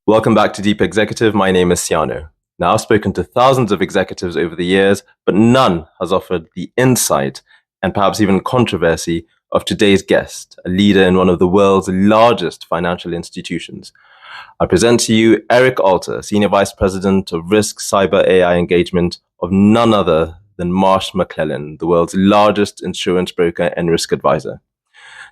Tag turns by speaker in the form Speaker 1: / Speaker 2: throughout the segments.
Speaker 1: Welcome back to Deep Executive. My name is Siano. Now, I've spoken to thousands of executives over the years, but none has offered the insight and perhaps even controversy of today's guest, a leader in one of the world's largest financial institutions. I present to you Eric Alter, Senior Vice President of Risk Cyber AI Engagement of none other than Marsh McLennan, the world's largest insurance broker and risk advisor.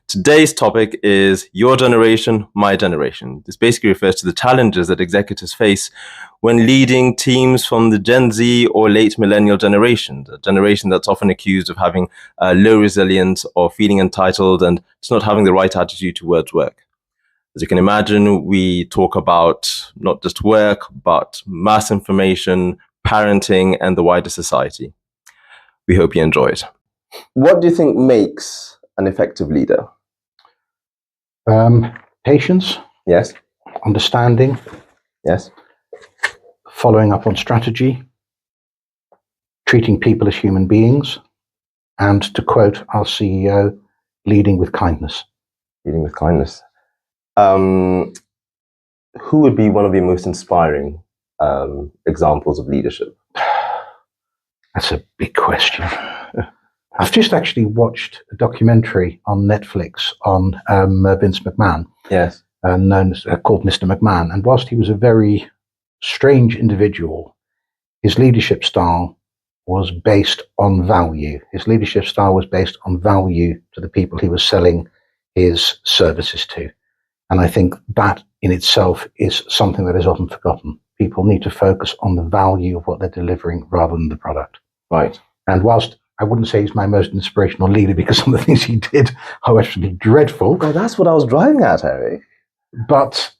Speaker 1: Today's topic is Your Generation, My Generation. This basically refers to the challenges that executives face when leading teams from the Gen Z or late millennial generation, a generation that's often accused of having low resilience or feeling entitled and just not having the right attitude towards work. As you can imagine, we talk about not just work, but mass information, parenting, and the wider society. We hope you enjoy it. What do you think makes an effective leader?
Speaker 2: Patience.
Speaker 1: Yes.
Speaker 2: Understanding.
Speaker 1: Yes.
Speaker 2: Following up on strategy. Treating people as human beings. And to quote our CEO, leading with kindness.
Speaker 1: Leading with kindness. Who would be one of your most inspiring examples of leadership?
Speaker 2: That's a big question. I've just actually watched a documentary on Netflix on Vince McMahon,
Speaker 1: yes,
Speaker 2: called Mr. McMahon. And whilst he was a very strange individual, his leadership style was based on value. His leadership style was based on value to the people he was selling his services to. And I think that in itself is something that is often forgotten. People need to focus on the value of what they're delivering rather than the product.
Speaker 1: Right.
Speaker 2: And whilst I wouldn't say he's my most inspirational leader because some of the things he did are actually dreadful.
Speaker 1: Oh, that's what I was driving at, Harry.
Speaker 2: But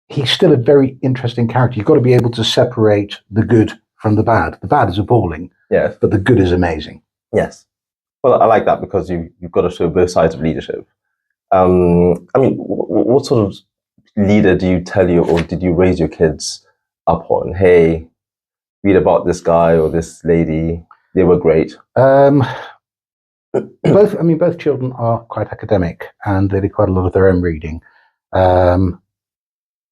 Speaker 2: he's still a very interesting character. You've got to be able to separate the good from the bad. The bad is appalling,
Speaker 1: yes,
Speaker 2: but the good is amazing.
Speaker 1: Yes. Well, I like that because you've got to show both sides of leadership. I mean, what sort of leader do you tell you, or did you raise your kids up on? Hey, read about this guy or this lady. They were great.
Speaker 2: Both children are quite academic and they did quite a lot of their own reading.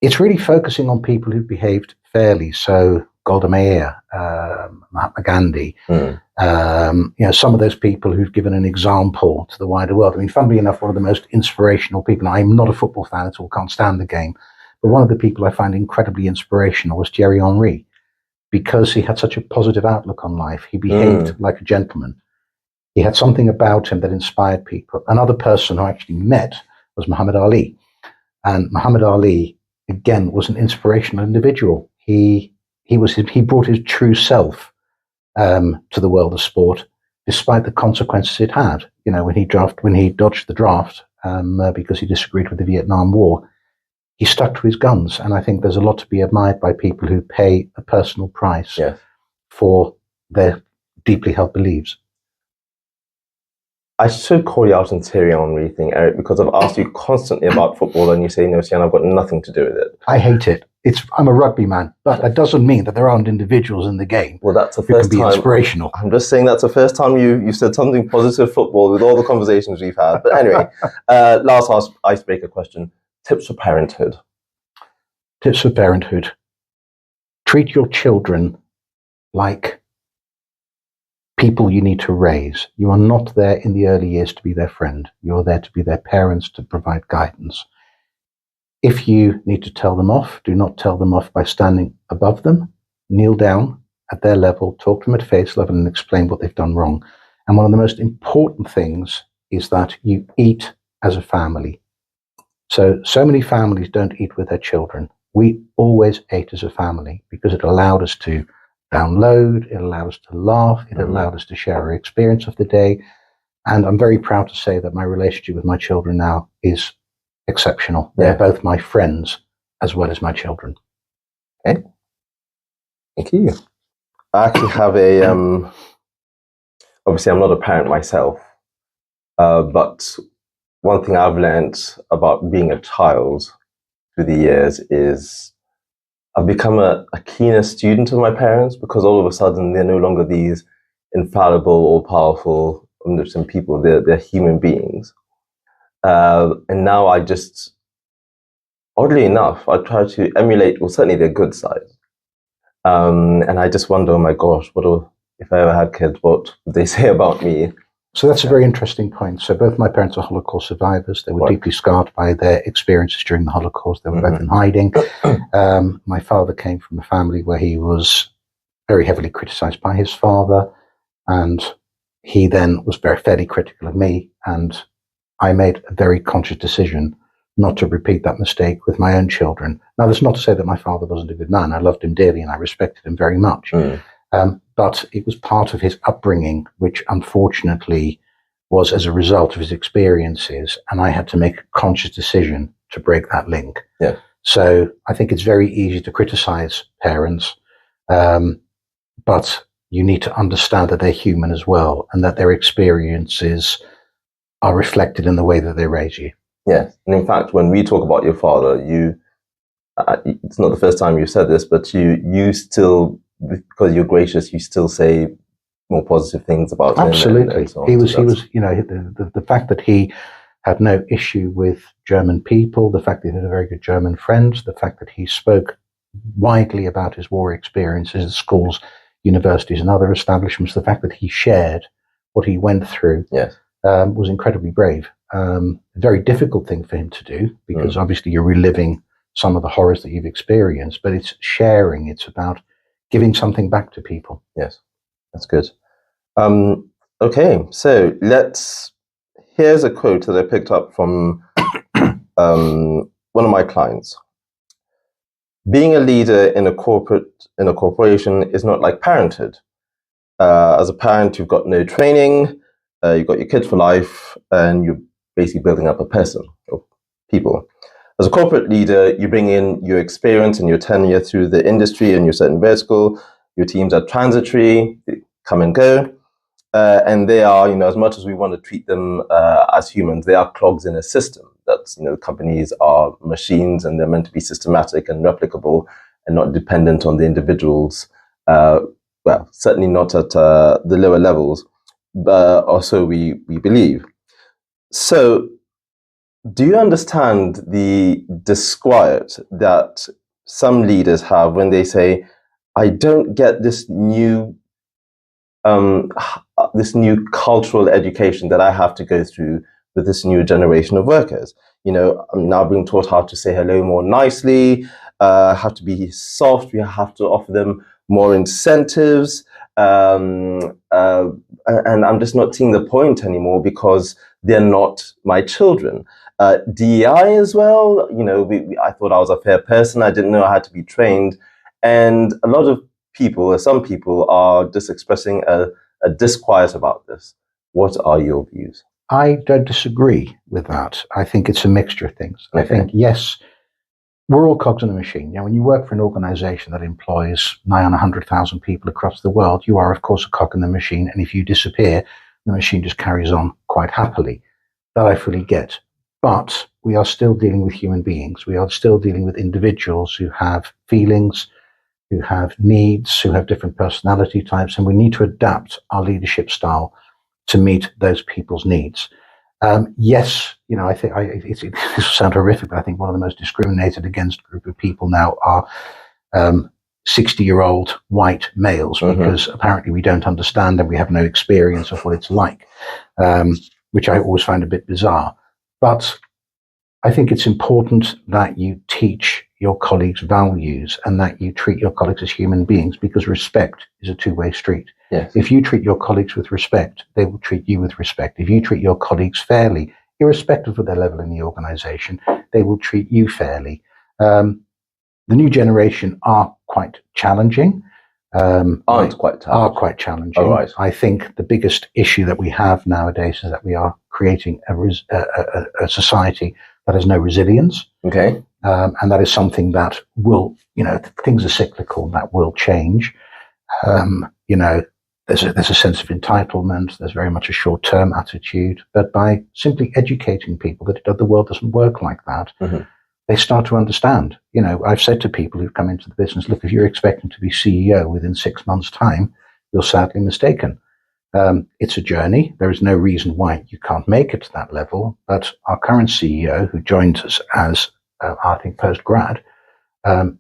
Speaker 2: It's really focusing on people who've behaved fairly. So Golda Meir, Mahatma Gandhi, some of those people who've given an example to the wider world. I mean, funnily enough, one of the most inspirational people, I'm not a football fan at all, can't stand the game, but one of the people I find incredibly inspirational was Thierry Henry, because he had such a positive outlook on life. He behaved like a gentleman. He had something about him that inspired people. Another person who I actually met was Muhammad Ali. And Muhammad Ali, again, was an inspirational individual. He brought his true self to the world of sport, despite the consequences it had. You know, when he dodged the draft because he disagreed with the Vietnam War, he stuck to his guns. And I think there's a lot to be admired by people who pay a personal price for their deeply held beliefs.
Speaker 1: I should call you out on Thierry Henry thing, Eric, because I've asked you constantly about football and you say, no, Sian, I've got nothing to do with it.
Speaker 2: I hate it. I'm a rugby man, but that doesn't mean that there aren't individuals in the game
Speaker 1: who can be
Speaker 2: inspirational.
Speaker 1: I'm just saying that's the first time you said something positive football with all the conversations we've had. But anyway, last icebreaker question. Tips for parenthood.
Speaker 2: Tips for parenthood. Treat your children like people you need to raise. You are not there in the early years to be their friend. You are there to be their parents, to provide guidance. If you need to tell them off, do not tell them off by standing above them. Kneel down at their level, talk to them at face level and explain what they've done wrong. And one of the most important things is that you eat as a family. So many families don't eat with their children. We always ate as a family because it allowed us to download, it allowed us to laugh, it allowed us to share our experience of the day. And I'm very proud to say that my relationship with my children now is exceptional. They're both my friends as well as my children.
Speaker 1: Okay. Thank you. I actually have obviously I'm not a parent myself, but one thing I've learned about being a child through the years is I've become a keener student of my parents, because all of a sudden they're no longer these infallible or powerful omnipotent people. They're human beings. And now I just oddly enough, I try to emulate, well, certainly their good side. And I just wonder, oh my gosh, if I ever had kids, what would they say about me?
Speaker 2: So that's a very interesting point. So both my parents are Holocaust survivors. They were deeply scarred by their experiences during the Holocaust. They were both in hiding. My father came from a family where he was very heavily criticized by his father, and he then was fairly critical of me, and I made a very conscious decision not to repeat that mistake with my own children. Now, that's not to say that my father wasn't a good man. I loved him dearly and I respected him very much. But it was part of his upbringing, which unfortunately was as a result of his experiences, and I had to make a conscious decision to break that link.
Speaker 1: Yeah.
Speaker 2: So I think it's very easy to criticize parents, but you need to understand that they're human as well, and that their experiences are reflected in the way that they raise you.
Speaker 1: Yes, and in fact, when we talk about your father, it's not the first time you said this, but you still, because you're gracious, you still say more positive things about him.
Speaker 2: Absolutely.
Speaker 1: So
Speaker 2: he was, the fact that he had no issue with German people, the fact that he had a very good German friend, the fact that he spoke widely about his war experiences at schools, universities, and other establishments, the fact that he shared what he went through,
Speaker 1: yes,
Speaker 2: was incredibly brave. A very difficult thing for him to do, because obviously you're reliving some of the horrors that you've experienced, but it's sharing. It's about giving something back to people.
Speaker 1: Yes, that's good. Okay, so here's a quote that I picked up from one of my clients. Being a leader in a corporation is not like parenthood. As a parent, you've got no training, you've got your kid for life, and you're basically building up a person or people. As a corporate leader, you bring in your experience and your tenure through the industry and your certain vertical. Your teams are transitory, they come and go. And they are, as much as we want to treat them as humans, they are clogs in a system. That's, companies are machines and they're meant to be systematic and replicable and not dependent on the individuals. Well, certainly not at the lower levels, but also we believe. So, do you understand the disquiet that some leaders have when they say, I don't get this new cultural education that I have to go through with this new generation of workers? I'm now being taught how to say hello more nicely, have to be soft, we have to offer them more incentives, and I'm just not seeing the point anymore because they're not my children. DEI as well, I thought I was a fair person, I didn't know I had to be trained, and a lot of people, or some people, are just expressing a disquiet about this. What are your views?
Speaker 2: I don't disagree with that. I think it's a mixture of things. Okay. I think, yes, we're all cogs in a machine. When you work for an organization that employs nigh on 100,000 people across the world, you are, of course, a cog in the machine. And if you disappear, the machine just carries on quite happily. That I fully get. But we are still dealing with human beings. We are still dealing with individuals who have feelings, who have needs, who have different personality types, and we need to adapt our leadership style to meet those people's needs. Yes, I think this will sound horrific, but I think one of the most discriminated against group of people now are 60-year-old white males, because apparently we don't understand and we have no experience of what it's like, which I always find a bit bizarre. But I think it's important that you teach your colleagues values and that you treat your colleagues as human beings, because respect is a two-way street.
Speaker 1: Yes.
Speaker 2: If you treat your colleagues with respect, they will treat you with respect. If you treat your colleagues fairly, irrespective of their level in the organization, they will treat you fairly. The new generation are quite challenging.
Speaker 1: Are quite challenging.
Speaker 2: All right. I think the biggest issue that we have nowadays is that we are creating a society that has no resilience.
Speaker 1: Okay.
Speaker 2: And that is something that will, things are cyclical, that will change. There's a sense of entitlement. There's very much a short-term attitude. But by simply educating people that the world doesn't work like that, they start to understand. I've said to people who've come into the business, look, if you're expecting to be CEO within 6 months' time, you're sadly mistaken. It's a journey. There is no reason why you can't make it to that level. But our current CEO, who joined us as I think post-grad,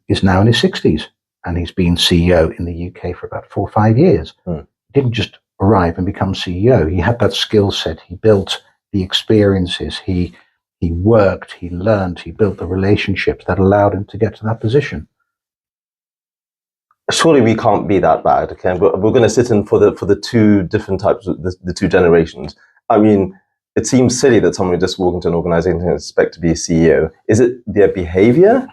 Speaker 2: is now in his 60s, and he's been CEO in the UK for about 4 or 5 years. He didn't just arrive and become CEO. He had that skill set. He built the experiences. He worked, he learned, he built the relationships that allowed him to get to that position.
Speaker 1: Surely we can't be that bad, okay? We're going to sit in for the two different types of the two generations. I mean, it seems silly that someone would just walk into an organization and expect to be a CEO. Is it their behavior?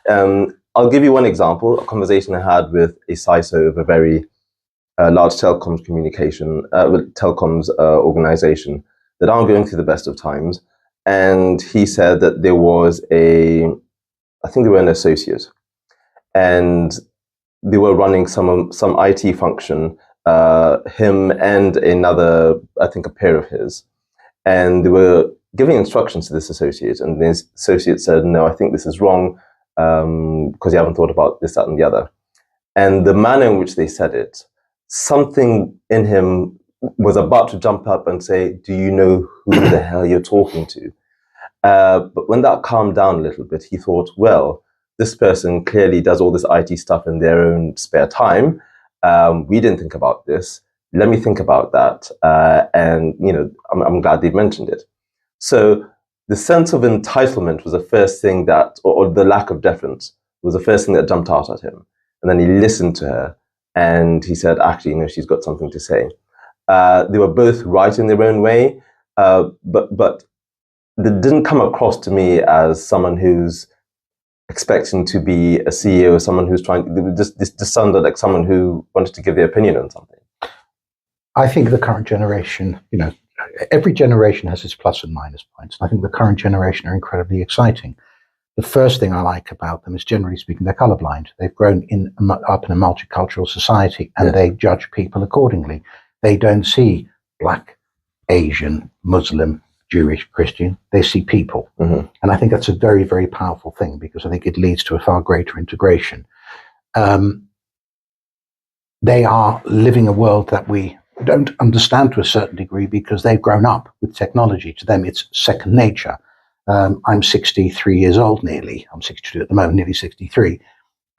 Speaker 1: I'll give you one example, a conversation I had with a CISO of a very large telecoms organization that aren't going through the best of times. And he said that there was I think they were an associate, and they were running some IT function, him and another, I think a peer of his, and they were giving instructions to this associate, and this associate said, no, I think this is wrong, because you haven't thought about this, that, and the other. And the manner in which they said it, something in him was about to jump up and say, do you know who the hell you're talking to? But when that calmed down a little bit, he thought, well, this person clearly does all this IT stuff in their own spare time. We didn't think about this. Let me think about that. And, I'm glad they mentioned it. So the sense of entitlement was the first thing that, or the lack of deference, was the first thing that jumped out at him. And then he listened to her, and he said, actually, she's got something to say. They were both right in their own way, but they didn't come across to me as someone who's expecting to be a CEO, someone who's this sounded like someone who wanted to give their opinion on something.
Speaker 2: I think the current generation, every generation has its plus and minus points. I think the current generation are incredibly exciting. The first thing I like about them is, generally speaking, they're colorblind. They've grown up in a multicultural society, and they judge people accordingly. They don't see Black, Asian, Muslim, Jewish, Christian. They see people. And I think that's a very, very powerful thing, because I think it leads to a far greater integration. They are living a world that we don't understand to a certain degree, because they've grown up with technology. To them, it's second nature. I'm 63 years old nearly. I'm 62 at the moment, nearly 63.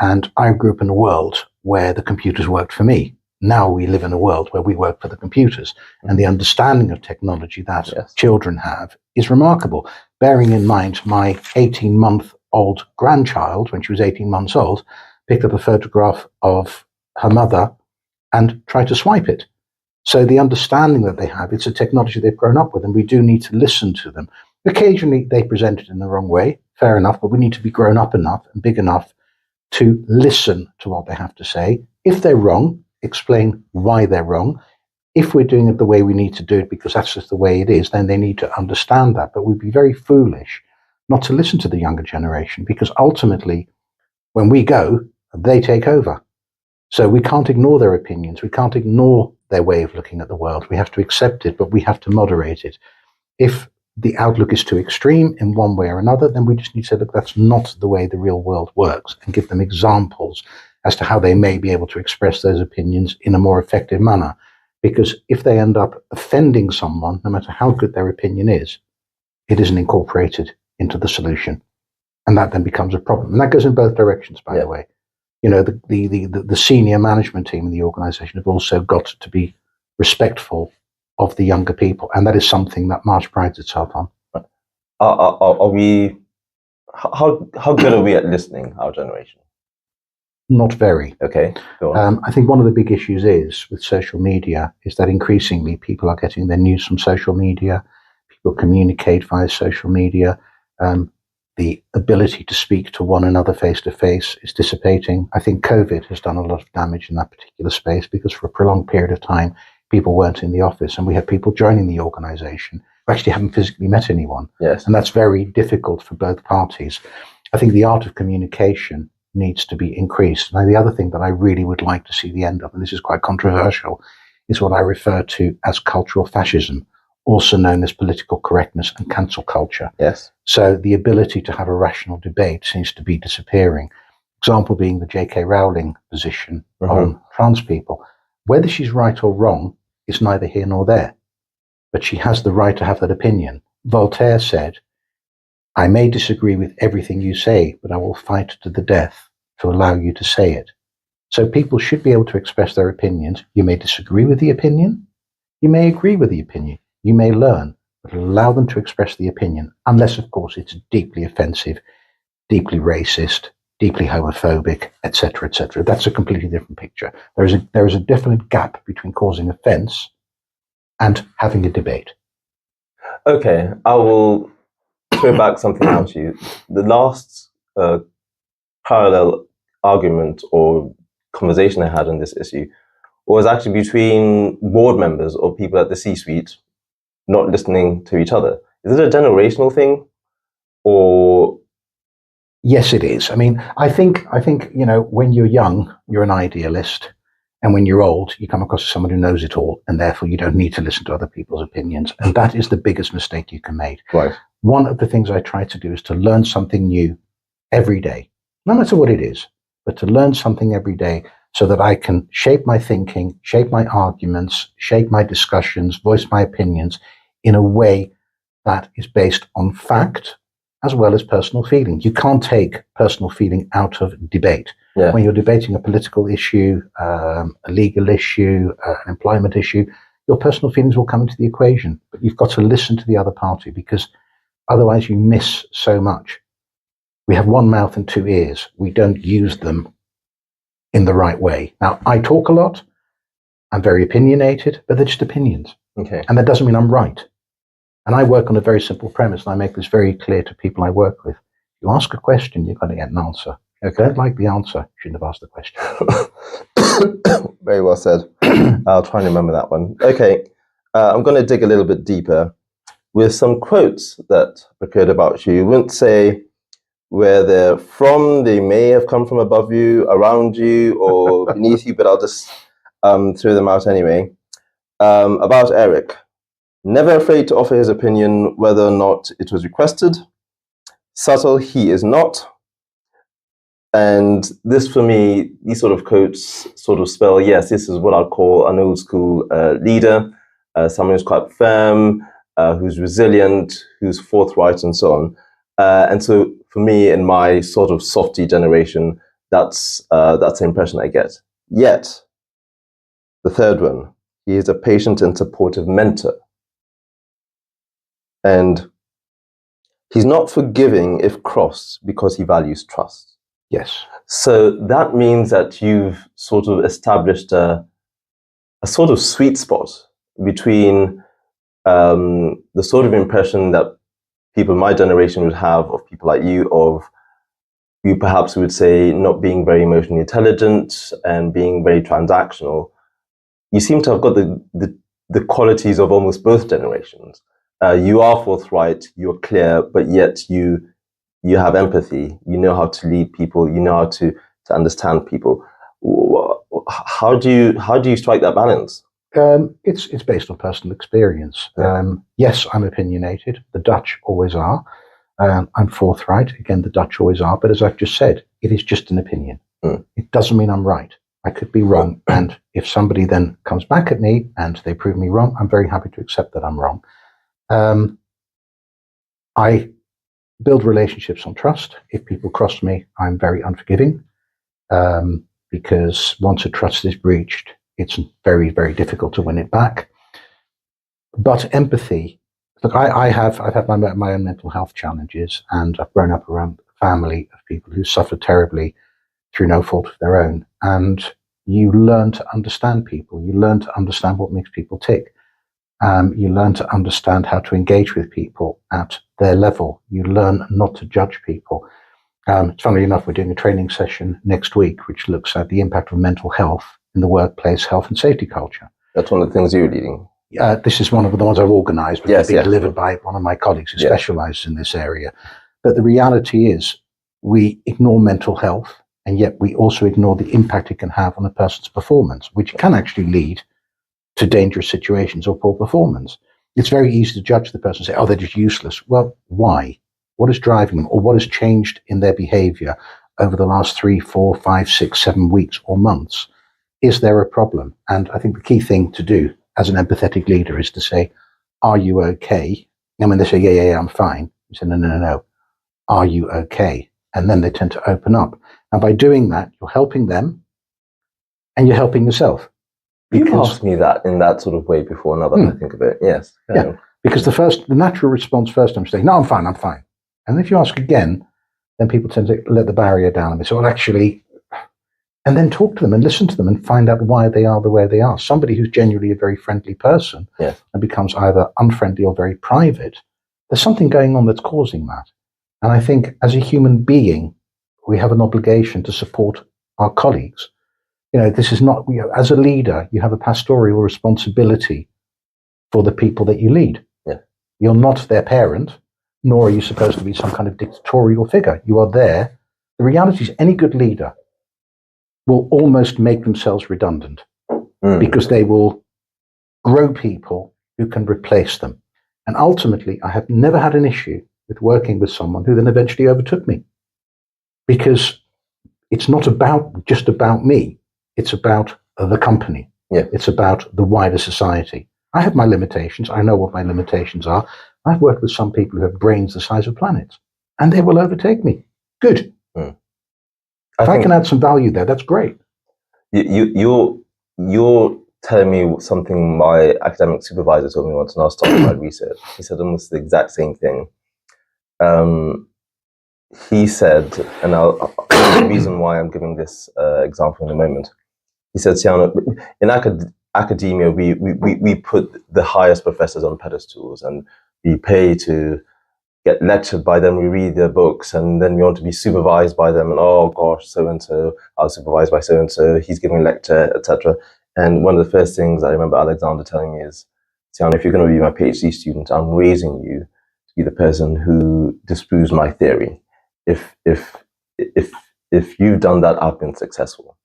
Speaker 2: And I grew up in a world where the computers worked for me. Now we live in a world where we work for the computers. And the understanding of technology that children have is remarkable. Bearing in mind, my 18-month-old grandchild, when she was 18 months old, picked up a photograph of her mother and tried to swipe it. So the understanding that they have, it's a technology they've grown up with, and we do need to listen to them. Occasionally, they present it in the wrong way, fair enough, but we need to be grown up enough and big enough to listen to what they have to say. If they're wrong, explain why they're wrong. If we're doing it the way we need to do it, because that's just the way it is, then they need to understand that. But we'd be very foolish not to listen to the younger generation, because ultimately, when we go, they take over. So we can't ignore their opinions. We can't ignore their way of looking at the world. We have to accept it, but we have to moderate it. If the outlook is too extreme in one way or another, then we just need to say, look, that's not the way the real world works, and give them examples as to how they may be able to express those opinions in a more effective manner. Because if they end up offending someone, no matter how good their opinion is, it isn't incorporated into the solution. And that then becomes a problem. And that goes in both directions, by the way. The senior management team in the organization have also got to be respectful of the younger people, and that is something that March prides itself on.
Speaker 1: Are we? How good are we at listening, our generation?
Speaker 2: Not very.
Speaker 1: Okay, go on.
Speaker 2: I think one of the big issues is with social media is that increasingly people are getting their news from social media. People communicate via social media. The ability to speak to one another face to face is dissipating. I think COVID has done a lot of damage in that particular space, because for a prolonged period of time, people weren't in the office, and we had people joining the organization who actually haven't physically met anyone.
Speaker 1: Yes.
Speaker 2: And that's very difficult for both parties. I think the art of communication needs to be increased. Now, the other thing that I really would like to see the end of, and this is quite controversial, is what I refer to as cultural fascism, also known as political correctness and cancel culture.
Speaker 1: Yes.
Speaker 2: So the ability to have a rational debate seems to be disappearing. Example being the J.K. Rowling position on trans people. Whether she's right or wrong is neither here nor there, but she has the right to have that opinion. Voltaire said, I may disagree with everything you say, but I will fight to the death to allow you to say it. So people should be able to express their opinions. You may disagree with the opinion. You may agree with the opinion. You may learn, but allow them to express the opinion, unless, of course, it's deeply offensive, deeply racist, deeply homophobic, etc., etc. That's a completely different picture. There is a definite gap between causing offense and having a debate.
Speaker 1: Okay, I will throw back something at you. The last parallel argument or conversation I had on this issue was actually between board members or people at the C-suite not listening to each other. Is it a generational thing, or?
Speaker 2: Yes, it is. I mean, I think, when you're young, you're an idealist. And when you're old, you come across as someone who knows it all, and therefore you don't need to listen to other people's opinions. And that is the biggest mistake you can make.
Speaker 1: Right.
Speaker 2: One of the things I try to do is to learn something new every day, no matter what it is, but to learn something every day so that I can shape my thinking, shape my arguments, shape my discussions, voice my opinions in a way that is based on fact as well as personal feeling. You can't take personal feeling out of debate.
Speaker 1: Yeah.
Speaker 2: When you're debating a political issue, a legal issue, an employment issue, your personal feelings will come into the equation. But you've got to listen to the other party, because otherwise you miss so much. We have one mouth and two ears. We don't use them in the right way. Now, I talk a lot. I'm very opinionated, but they're just opinions.
Speaker 1: Okay.
Speaker 2: And that doesn't mean I'm right. And I work on a very simple premise, and I make this very clear to people I work with. You ask a question, you're going to get an answer. If you don't like the answer, you shouldn't have asked the question.
Speaker 1: Very well said. I'll try and remember that one. Okay, I'm going to dig a little bit deeper with some quotes that occurred about you. You wouldn't say where they're from. They may have come from above you, around you, or beneath you, but I'll just throw them out anyway. About Eric. Never afraid to offer his opinion whether or not it was requested. Subtle he is not. And this, for me, these sort of quotes sort of spell, yes, this is what I'd call an old school leader, someone who's quite firm, who's resilient, who's forthright, and so on. And so for me, in my sort of softy generation, that's the impression I get. Yet, the third one, he is a patient and supportive mentor. And he's not forgiving if crossed because he values trust.
Speaker 2: Yes.
Speaker 1: So that means that you've sort of established a sort of sweet spot between the sort of impression that people in my generation would have of people like you, of you perhaps would say not being very emotionally intelligent and being very transactional. You seem to have got the qualities of almost both generations. You are forthright, you're clear, but yet you have empathy. You know how to lead people. You know how to understand people. How do you strike that balance?
Speaker 2: It's based on personal experience. Yeah. Yes, I'm opinionated. The Dutch always are. I'm forthright. Again, the Dutch always are. But as I've just said, it is just an opinion. It doesn't mean I'm right. I could be wrong. And if somebody then comes back at me and they prove me wrong, I'm very happy to accept that I'm wrong. I build relationships on trust. If people cross me, I'm very unforgiving, because once a trust is breached, it's very, very difficult to win it back. But empathy, look, I've had my own mental health challenges, and I've grown up around a family of people who suffered terribly through no fault of their own. And you learn to understand people. You learn to understand what makes people tick. You learn to understand how to engage with people at their level. You learn not to judge people. Funnily enough, we're doing a training session next week, which looks at the impact of mental health in the workplace health and safety culture.
Speaker 1: That's one of the things you're leading.
Speaker 2: This is one of the ones I've organised, but it's being delivered by one of my colleagues who specialises in this area. But the reality is we ignore mental health, and yet we also ignore the impact it can have on a person's performance, which can actually lead to dangerous situations or poor performance. It's very easy to judge the person and say, oh, they're just useless. Well, why? What is driving them, or what has changed in their behavior over the last 3, 4, 5, 6, 7 weeks or months? Is there a problem? And I think the key thing to do as an empathetic leader is to say, are you okay? And when they say, yeah, I'm fine, you say, no. are you okay? And then they tend to open up. And by doing that, you're helping them and you're helping yourself.
Speaker 1: You've asked me that in that sort of way before, now that I think of it. Yes.
Speaker 2: Yeah. Because the natural response first time is saying, no, I'm fine. And if you ask again, then people tend to let the barrier down and they say, well, actually, and then talk to them and listen to them and find out why they are the way they are. Somebody who's genuinely a very friendly person and becomes either unfriendly or very private, there's something going on that's causing that. And I think as a human being, we have an obligation to support our colleagues. This is not, as a leader, you have a pastoral responsibility for the people that you lead.
Speaker 1: Yeah.
Speaker 2: You're not their parent, nor are you supposed to be some kind of dictatorial figure. You are there. The reality is any good leader will almost make themselves redundant because they will grow people who can replace them. And ultimately, I have never had an issue with working with someone who then eventually overtook me, because it's not just about me. It's about the company.
Speaker 1: Yeah.
Speaker 2: It's about the wider society. I have my limitations. I know what my limitations are. I've worked with some people who have brains the size of planets, and they will overtake me. Good. If I can add some value there, that's great.
Speaker 1: You're telling me something my academic supervisor told me once when I was starting my research. He said almost the exact same thing. He said, and the reason why I'm giving this example in a moment, he said, Siano, in academia, we put the highest professors on pedestals and we pay to get lectured by them, we read their books, and then we want to be supervised by them, and oh gosh, so-and-so, I was supervised by so-and-so, he's giving a lecture, etc. And one of the first things I remember Alexander telling me is, Siano, if you're going to be my PhD student, I'm raising you to be the person who disproves my theory. If you've done that, I've been successful.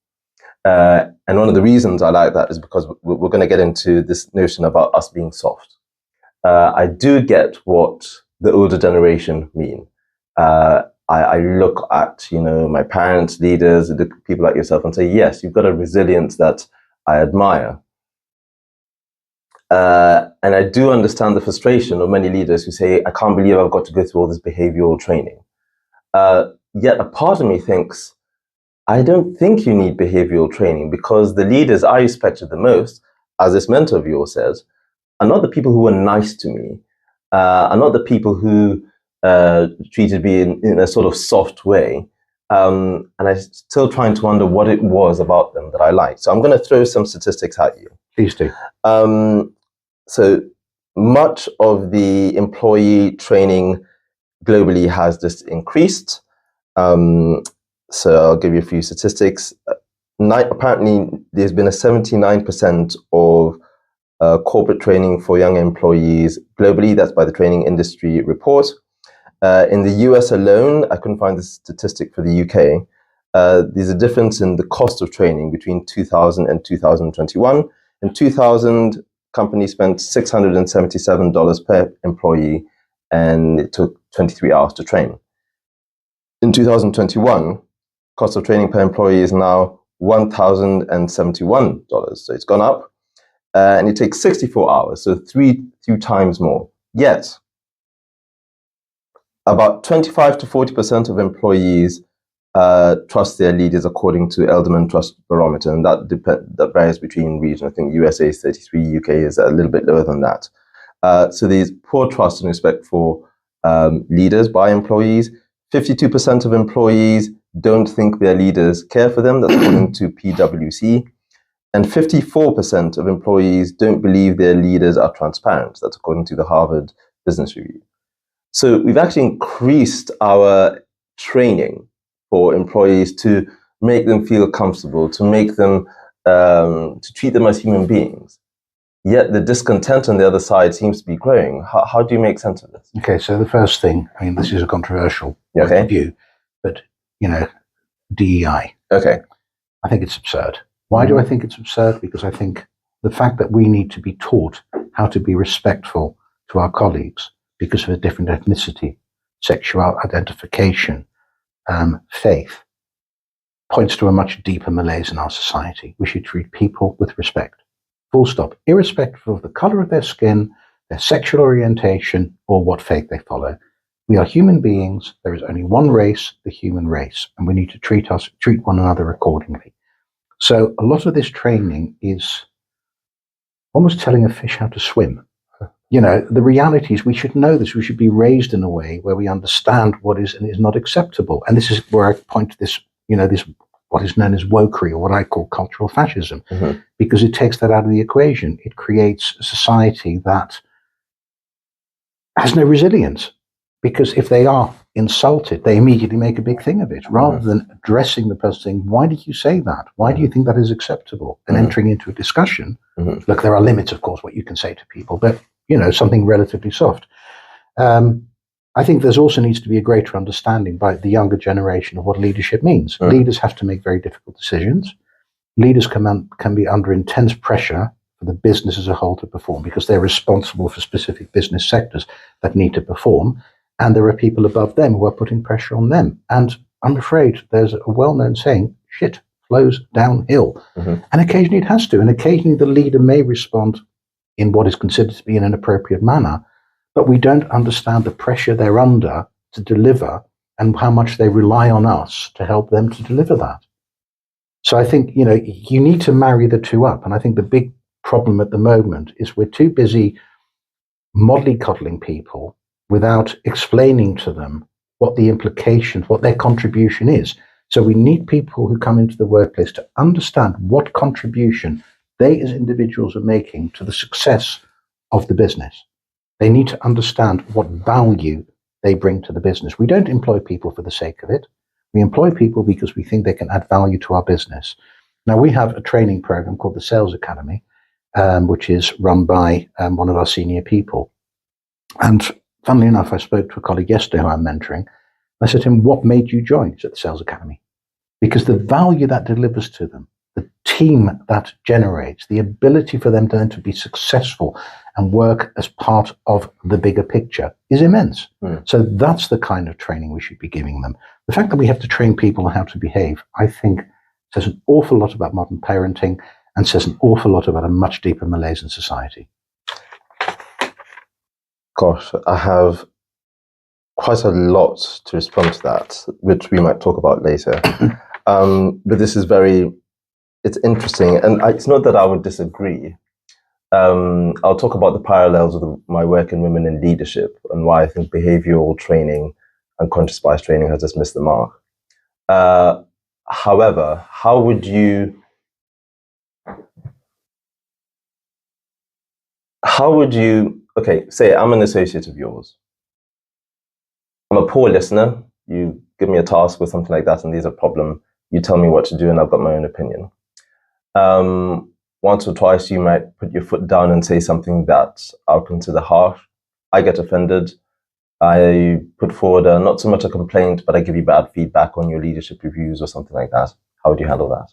Speaker 1: And one of the reasons I like that is because we're going to get into this notion about us being soft. I do get what the older generation mean. I look at, my parents, leaders, the people like yourself, and say, yes, you've got a resilience that I admire. And I do understand the frustration of many leaders who say, I can't believe I've got to go through all this behavioral training. Yet a part of me thinks, I don't think you need behavioral training, because the leaders I respected the most, as this mentor of yours says, are not the people who were nice to me, are not the people who treated me in a sort of soft way. And I'm still trying to wonder what it was about them that I liked. So I'm going to throw some statistics at you.
Speaker 2: Please do.
Speaker 1: So much of the employee training globally has just increased. So I'll give you a few statistics. Apparently, there's been a 79% of corporate training for young employees globally. That's by the Training Industry Report. In the US alone, I couldn't find the statistic for the UK. There's a difference in the cost of training between 2000 and 2021. In 2000, companies spent $677 per employee, and it took 23 hours to train. In 2021, cost of training per employee is now $1,071. So it's gone up. And it takes 64 hours, so three times more. Yet, about 25 to 40% of employees trust their leaders according to Elderman Trust Barometer, and that varies between regions. I think USA is 33, UK is a little bit lower than that. So there's poor trust and respect for leaders by employees. 52% of employees don't think their leaders care for them. That's according to PwC. And 54% of employees don't believe their leaders are transparent. That's according to the Harvard Business Review. So we've actually increased our training for employees to make them feel comfortable, to make them, to treat them as human beings. Yet the discontent on the other side seems to be growing. How do you make sense of this?
Speaker 2: Okay, so the first thing, I mean, this is a controversial point of view, but, DEI.
Speaker 1: Okay.
Speaker 2: I think it's absurd. Why do I think it's absurd? Because I think the fact that we need to be taught how to be respectful to our colleagues because of a different ethnicity, sexual identification, faith, points to a much deeper malaise in our society. We should treat people with respect. Full stop. Irrespective of the color of their skin, their sexual orientation, or what faith they follow. We are human beings. There is only one race, the human race, and we need to treat one another accordingly. So a lot of this training is almost telling a fish how to swim. The reality is we should know this. We should be raised in a way where we understand what is and is not acceptable. And this is where I point to this, this what is known as wokery, or what I call cultural fascism, because it takes that out of the equation. It creates a society that has no resilience, because if they are insulted, they immediately make a big thing of it, rather than addressing the person, saying, why did you say that? Why do you think that is acceptable? And entering into a discussion. Look, there are limits, of course, what you can say to people, but something relatively soft. I think there's also needs to be a greater understanding by the younger generation of what leadership means. Leaders have to make very difficult decisions. Leaders can be under intense pressure for the business as a whole to perform, because they're responsible for specific business sectors that need to perform. And there are people above them who are putting pressure on them. And I'm afraid there's a well-known saying, shit flows downhill. And occasionally it has to. And occasionally the leader may respond in what is considered to be in an appropriate manner, but we don't understand the pressure they're under to deliver and how much they rely on us to help them to deliver that. So I think, you need to marry the two up. And I think the big problem at the moment is we're too busy mollycoddling people without explaining to them what the implications, what their contribution is. So we need people who come into the workplace to understand what contribution they as individuals are making to the success of the business. They need to understand what value they bring to the business. We don't employ people for the sake of it. We employ people because we think they can add value to our business. Now, we have a training program called the Sales Academy, which is run by one of our senior people. And funnily enough, I spoke to a colleague yesterday who I'm mentoring. I said to him, what made you join? He said, the Sales Academy. Because the value that delivers to them, the team that generates, the ability for them then to be successful and work as part of the bigger picture is immense. So that's the kind of training we should be giving them. The fact that we have to train people on how to behave, I think, says an awful lot about modern parenting and says an awful lot about a much deeper malaise in society.
Speaker 1: Gosh, I have quite a lot to respond to that, which we might talk about later. But this is it's interesting. And it's not that I would disagree. I'll talk about the parallels with my work in women in leadership and why I think behavioral training and conscious bias training has just missed the mark. However, how would you say I'm an associate of yours. I'm a poor listener. You give me a task or something like that, and there's a problem. You tell me what to do, and I've got my own opinion. Once or twice, you might put your foot down and say something that I'll consider harsh. I get offended. I put forward not so much a complaint, but I give you bad feedback on your leadership reviews or something like that. How would you handle that?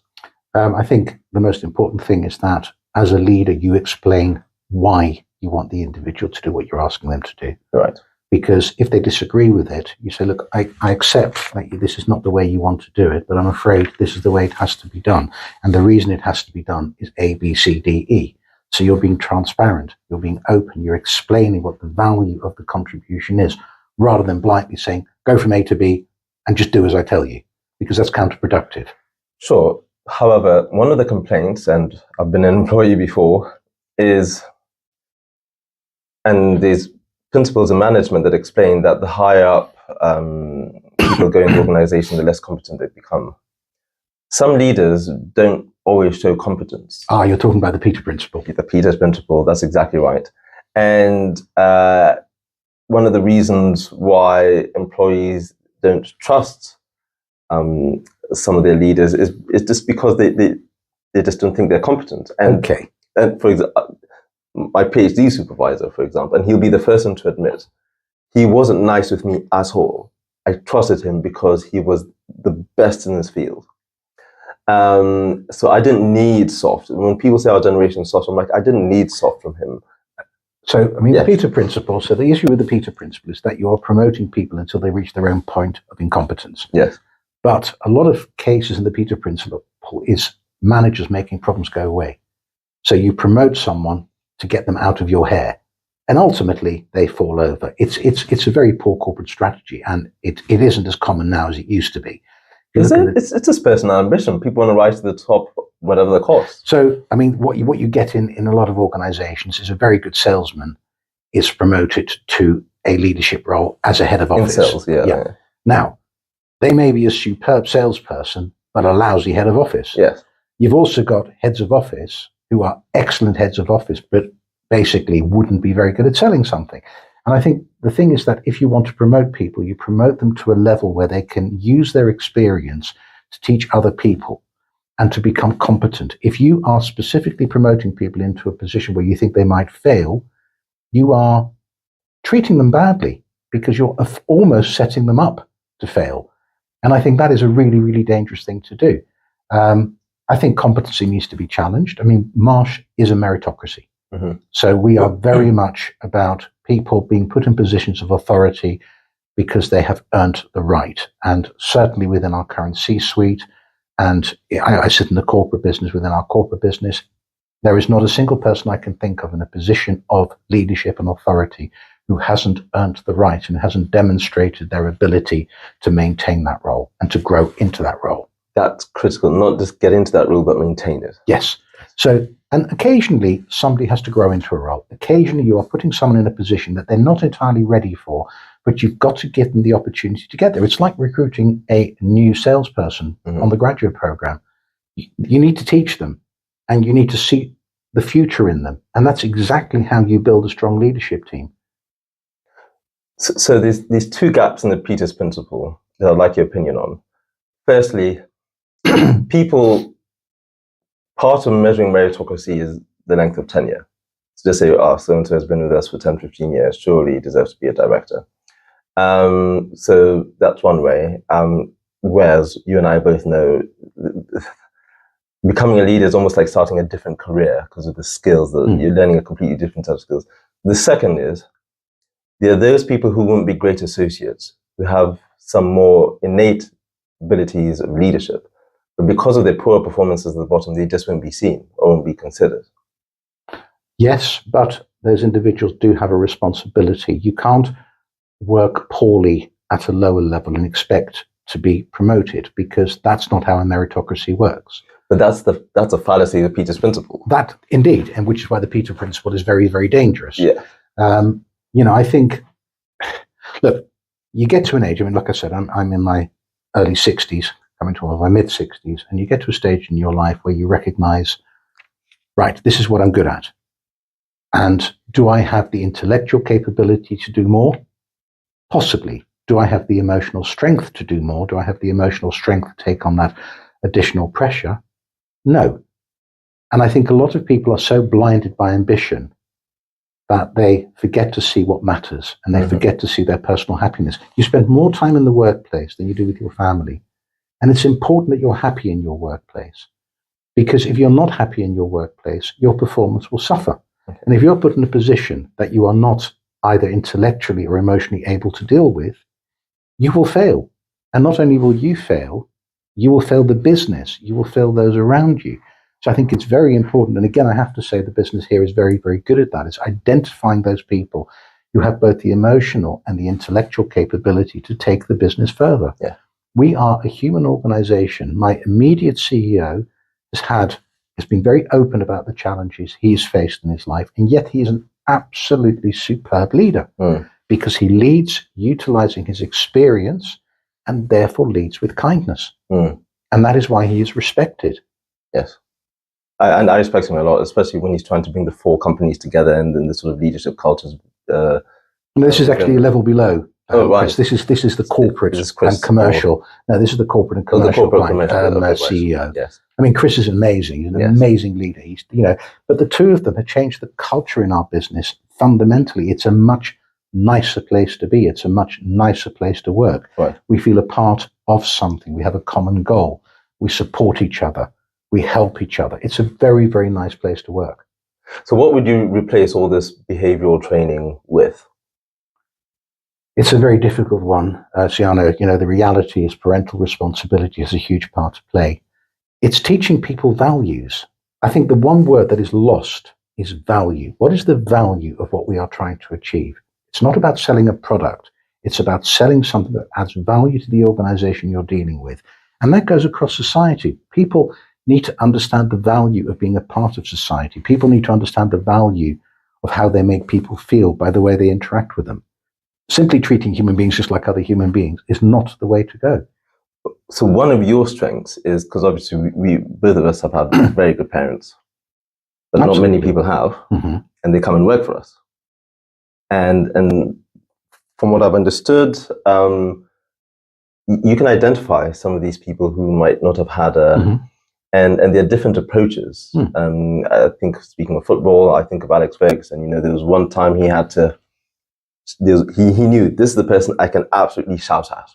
Speaker 2: I think the most important thing is that as a leader, you explain why you want the individual to do what you're asking them to do.
Speaker 1: Right.
Speaker 2: Because if they disagree with it, you say, look, I accept that this is not the way you want to do it, but I'm afraid this is the way it has to be done. And the reason it has to be done is A, B, C, D, E. So you're being transparent, you're being open, you're explaining what the value of the contribution is, rather than blindly saying, go from A to B and just do as I tell you, because that's counterproductive.
Speaker 1: Sure. However, one of the complaints, and I've been an employee before, is, and there's principles in management that explain that the higher up people go in the organization, the less competent they become. Some leaders don't always show competence.
Speaker 2: You're talking about the Peter Principle.
Speaker 1: The Peter Principle, that's exactly right. And one of the reasons why employees don't trust some of their leaders is just because they just don't think they're competent. And,
Speaker 2: okay.
Speaker 1: And for example, my PhD supervisor, for example, and he'll be the first one to admit, he wasn't nice with me at all. I trusted him because he was the best in his field. So I didn't need soft. When people say our generation is soft, I'm like, I didn't need soft from him.
Speaker 2: So, I mean, yes. The Peter Principle, so the issue with the Peter Principle is that you're promoting people until they reach their own point of incompetence.
Speaker 1: Yes.
Speaker 2: But a lot of cases in the Peter Principle is managers making problems go away. So you promote someone to get them out of your hair. And ultimately, they fall over. It's a very poor corporate strategy, and it isn't as common now as it used to be.
Speaker 1: It's just personal ambition. People want to rise to the top, whatever the cost.
Speaker 2: So, I mean, what you get in a lot of organizations is a very good salesman is promoted to a leadership role as a head of office.
Speaker 1: In sales, yeah.
Speaker 2: Now, they may be a superb salesperson, but a lousy head of office.
Speaker 1: Yes.
Speaker 2: You've also got heads of office who are excellent heads of office, but basically wouldn't be very good at selling something. And I think the thing is that if you want to promote people, you promote them to a level where they can use their experience to teach other people and to become competent. If you are specifically promoting people into a position where you think they might fail, you are treating them badly because you're almost setting them up to fail. And I think that is a really, really dangerous thing to do. I think competency needs to be challenged. I mean, Marsh is a meritocracy.
Speaker 1: Mm-hmm.
Speaker 2: So we are very much about people being put in positions of authority because they have earned the right. And certainly within our current C-suite, and I sit in the corporate business, within our corporate business, there is not a single person I can think of in a position of leadership and authority who hasn't earned the right and hasn't demonstrated their ability to maintain that role and to grow into that role.
Speaker 1: That's critical, not just get into that role, but maintain it.
Speaker 2: Yes. So, and occasionally somebody has to grow into a role. Occasionally you are putting someone in a position that they're not entirely ready for, but you've got to give them the opportunity to get there. It's like recruiting a new salesperson on the graduate program. You need to teach them and you need to see the future in them. And that's exactly how you build a strong leadership team.
Speaker 1: So there's these two gaps in the Peters principle that I'd like your opinion on. Firstly, people, part of measuring meritocracy is the length of tenure. So just say, so-and-so has been with us for 10, 15 years, surely he deserves to be a director. So that's one way. Whereas you and I both know becoming a leader is almost like starting a different career because of the skills that you're learning, a completely different set of skills. The second is, there are those people who won't be great associates, who have some more innate abilities of leadership, but because of their poor performances at the bottom, they just won't be seen or won't be considered.
Speaker 2: Yes, but those individuals do have a responsibility. You can't work poorly at a lower level and expect to be promoted, because that's not how a meritocracy works.
Speaker 1: But that's a fallacy of Peters principle.
Speaker 2: That indeed, and which is why the Peter principle is very, very dangerous.
Speaker 1: Yeah.
Speaker 2: I think, look, you get to an age, I mean, like I said, I'm in my early 60s, coming to my mid 60s, and you get to a stage in your life where you recognize, right, this is what I'm good at. And do I have the intellectual capability to do more? Possibly. Do I have the emotional strength to do more? Do I have the emotional strength to take on that additional pressure? No. And I think a lot of people are so blinded by ambition that they forget to see what matters, and they forget to see their personal happiness. You spend more time in the workplace than you do with your family. And it's important that you're happy in your workplace, because if you're not happy in your workplace, your performance will suffer. Okay. And if you're put in a position that you are not either intellectually or emotionally able to deal with, you will fail. And not only will you fail the business, you will fail those around you. So I think it's very important. And again, I have to say the business here is very, very good at that. It's identifying those people who have both the emotional and the intellectual capability to take the business further.
Speaker 1: Yeah.
Speaker 2: We are a human organization. My immediate CEO has been very open about the challenges he's faced in his life. And yet he is an absolutely superb leader because he leads utilizing his experience and therefore leads with kindness. And that is why he is respected.
Speaker 1: Yes. And I respect him a lot, especially when he's trying to bring the four companies together and then the sort of leadership cultures.
Speaker 2: This is actually a level below.
Speaker 1: Right.
Speaker 2: This is the corporate and commercial. No, this is the corporate and commercial CEO.
Speaker 1: Yes.
Speaker 2: I mean, Chris is amazing. He's an amazing leader. He's, but the two of them have changed the culture in our business fundamentally. It's a much nicer place to be. It's a much nicer place to work.
Speaker 1: Right.
Speaker 2: We feel a part of something. We have a common goal. We support each other. We help each other. It's a very, very nice place to work.
Speaker 1: So what would you replace all this behavioral training with?
Speaker 2: It's a very difficult one, Ciano. The reality is parental responsibility has a huge part to play. It's teaching people values. I think the one word that is lost is value. What is the value of what we are trying to achieve? It's not about selling a product. It's about selling something that adds value to the organization you're dealing with. And that goes across society. People need to understand the value of being a part of society. People need to understand the value of how they make people feel by the way they interact with them. Simply treating human beings just like other human beings is not the way to go.
Speaker 1: So one of your strengths is, because obviously we both of us have had very good parents, but
Speaker 2: Absolutely.
Speaker 1: not many people have, and they come and work for us. And from what I've understood, you can identify some of these people who might not have had and there are different approaches. I think, speaking of football, I think of Alex Ferguson. There was one time he had to, he knew this is the person I can absolutely shout at.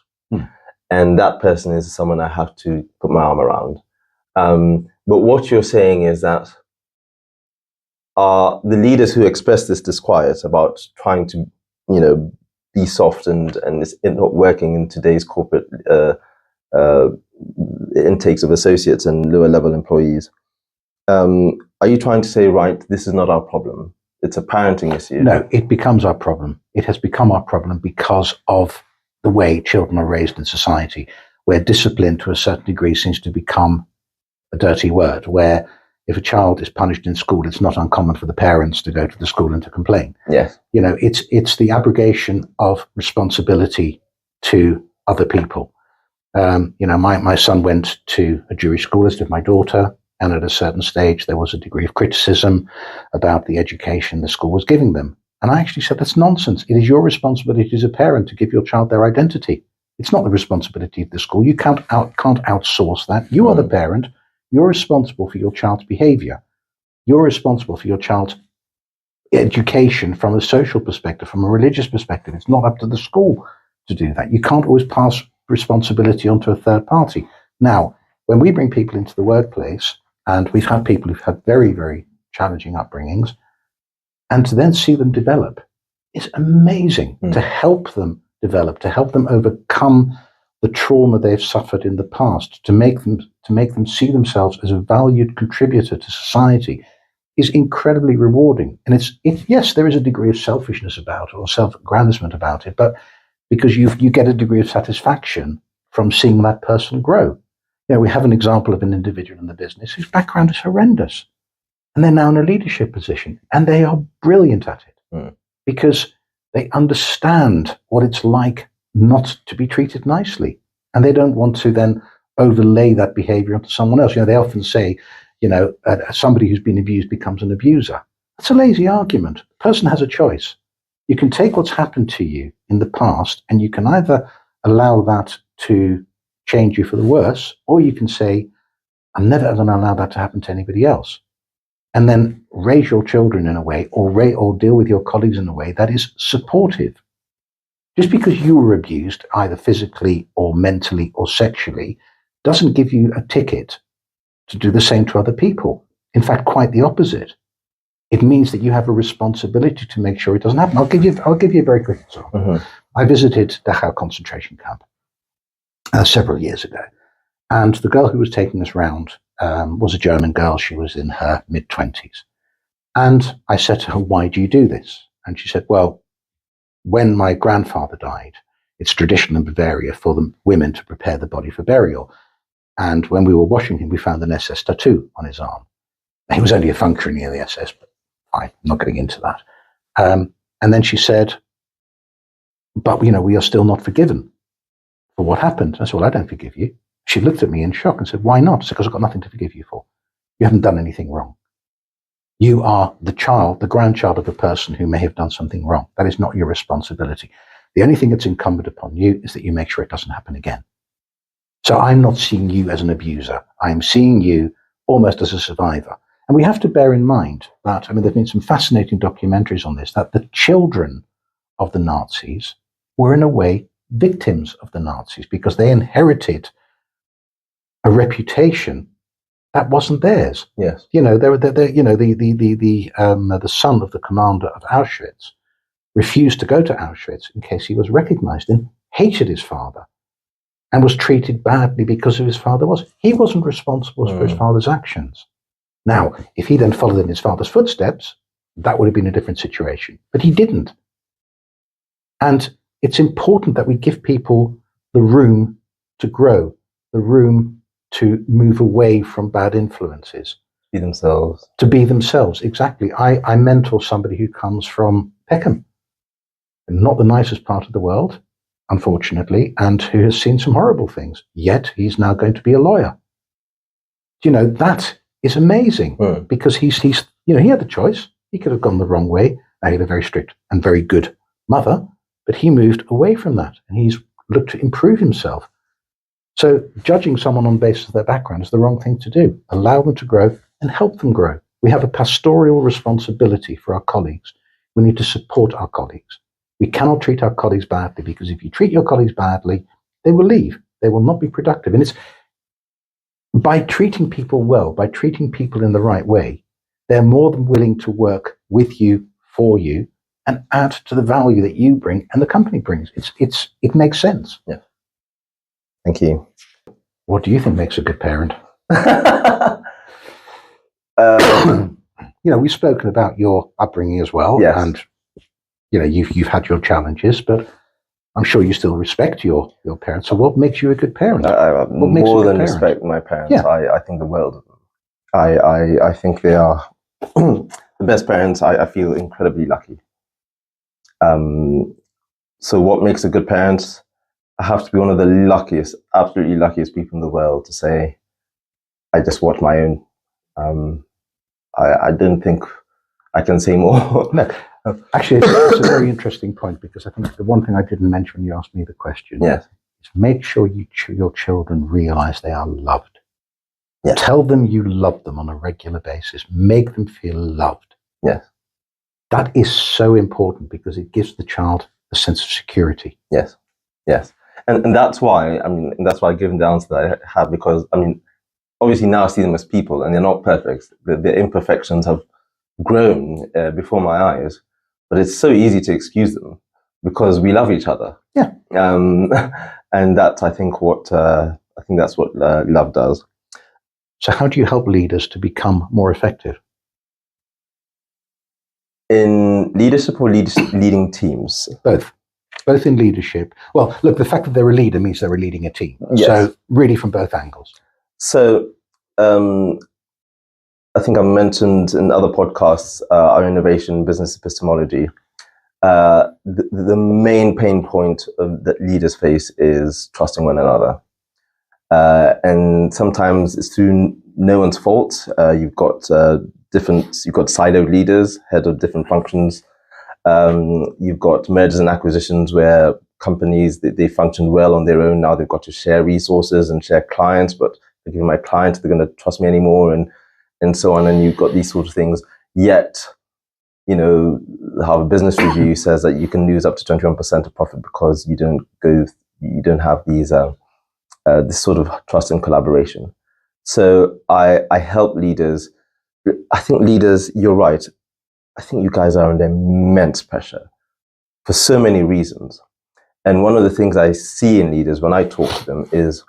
Speaker 1: And that person is someone I have to put my arm around. But what you're saying is that the leaders who express this disquiet about trying to, be soft and it's not working in today's corporate intakes of associates and lower level employees. Are you trying to say, right, this is not our problem? It's a parenting issue.
Speaker 2: No, it becomes our problem. It has become our problem because of the way children are raised in society, where discipline to a certain degree seems to become a dirty word, where if a child is punished in school, it's not uncommon for the parents to go to the school and to complain.
Speaker 1: Yes.
Speaker 2: It's the abrogation of responsibility to other people. My son went to a Jewish school, as did my daughter, and at a certain stage there was a degree of criticism about the education the school was giving them. And I actually said, that's nonsense. It is your responsibility as a parent to give your child their identity. It's not the responsibility of the school. You can't outsource that. You are the parent. You're responsible for your child's behavior. You're responsible for your child's education from a social perspective, from a religious perspective. It's not up to the school to do that. You can't always pass responsibility onto a third party. Now, when we bring people into the workplace, and we've had people who've had very, very challenging upbringings, and to then see them develop is amazing. To help them develop, to help them overcome the trauma they've suffered in the past, to make them see themselves as a valued contributor to society is incredibly rewarding. And yes, there is a degree of selfishness about it or self-aggrandizement about it, but because you get a degree of satisfaction from seeing that person grow. We have an example of an individual in the business whose background is horrendous. And they're now in a leadership position, and they are brilliant at it because they understand what it's like not to be treated nicely. And they don't want to then overlay that behavior onto someone else. They often say, somebody who's been abused becomes an abuser. That's a lazy argument. The person has a choice. You can take what's happened to you in the past, and you can either allow that to change you for the worse, or you can say, I'm never going to allow that to happen to anybody else. And then raise your children in a way, or deal with your colleagues in a way that is supportive. Just because you were abused, either physically or mentally or sexually, doesn't give you a ticket to do the same to other people. In fact, quite the opposite. It means that you have a responsibility to make sure it doesn't happen. I'll give you a very quick example. I visited Dachau concentration camp several years ago, and the girl who was taking us round was a German girl. She was in her mid-20s. And I said to her, why do you do this? And she said, well, when my grandfather died, it's traditional in Bavaria for the women to prepare the body for burial. And when we were washing him, we found an SS tattoo on his arm. He was only a functionary in the SS, but fine, I'm not getting into that. And then she said, but, we are still not forgiven for what happened. I said, well, I don't forgive you. She looked at me in shock and said, why not? I said, because I've got nothing to forgive you for. You haven't done anything wrong. You are the grandchild of a person who may have done something wrong. That is not your responsibility. The only thing that's incumbent upon you is that you make sure it doesn't happen again. So I'm not seeing you as an abuser. I'm seeing you almost as a survivor. And we have to bear in mind that, there have been some fascinating documentaries on this, that the children of the Nazis were in a way victims of the Nazis because they inherited a reputation that wasn't theirs.
Speaker 1: Yes.
Speaker 2: The son of the commander of Auschwitz refused to go to Auschwitz in case he was recognized and hated his father and was treated badly because of his father. He wasn't responsible for his father's actions. Now, if he then followed in his father's footsteps, that would have been a different situation. But he didn't. And it's important that we give people the room to grow, the room to move away from bad influences.
Speaker 1: Be themselves.
Speaker 2: To be themselves, exactly. I mentor somebody who comes from Peckham, not the nicest part of the world, unfortunately, and who has seen some horrible things. Yet he's now going to be a lawyer. That is amazing because he had the choice. He could have gone the wrong way. Now, he had a very strict and very good mother, but he moved away from that and he's looked to improve himself. So judging someone on the basis of their background is the wrong thing to do. Allow them to grow and help them grow. We have a pastoral responsibility for our colleagues. We need to support our colleagues. We cannot treat our colleagues badly, because if you treat your colleagues badly, they will leave. They will not be productive. And it's by treating people well, by treating people in the right way, they're more than willing to work with you, for you, and add to the value that you bring and the company brings. It makes sense.
Speaker 1: Yeah. Thank you.
Speaker 2: What do you think makes a good parent? We've spoken about your upbringing as well,
Speaker 1: yes.
Speaker 2: And you've had your challenges, but I'm sure you still respect your parents. So what makes you a good parent?
Speaker 1: More than respect my parents. Yeah. I think the world of them. I think they are the best parents. I feel incredibly lucky. So what makes a good parent? I have to be one of the luckiest, absolutely luckiest people in the world to say, I just watch my own. I don't think I can say more.
Speaker 2: No. Actually, it's a very interesting point, because I think the one thing I didn't mention when you asked me the question is make sure your children realize they are loved. Yes. Tell them you love them on a regular basis. Make them feel loved.
Speaker 1: Yes.
Speaker 2: That is so important, because it gives the child a sense of security.
Speaker 1: Yes. Yes. And that's why, that's why I give them the answer that I have, because, obviously now I see them as people and they're not perfect. Their imperfections have grown before my eyes, but it's so easy to excuse them because we love each other.
Speaker 2: Yeah.
Speaker 1: And that's, I think that's what love does.
Speaker 2: So how do you help leaders to become more effective?
Speaker 1: In leadership or leading teams?
Speaker 2: Both in leadership. Well, look, the fact that they're a leader means they're leading a team. Yes. So really from both angles.
Speaker 1: So I think I mentioned in other podcasts our innovation business epistemology. The main pain point that leaders face is trusting one another. And sometimes it's through no one's fault. You've got siloed leaders, head of different functions. You've got mergers and acquisitions where companies, they function well on their own. Now they've got to share resources and share clients, but they're giving my clients, they're going to trust me anymore, and so on. And you've got these sorts of things. Yet, the Harvard Business Review says that you can lose up to 21% of profit because you don't have these this sort of trust and collaboration. So I help leaders. I think leaders, you're right. I think you guys are under immense pressure for so many reasons. And one of the things I see in leaders when I talk to them is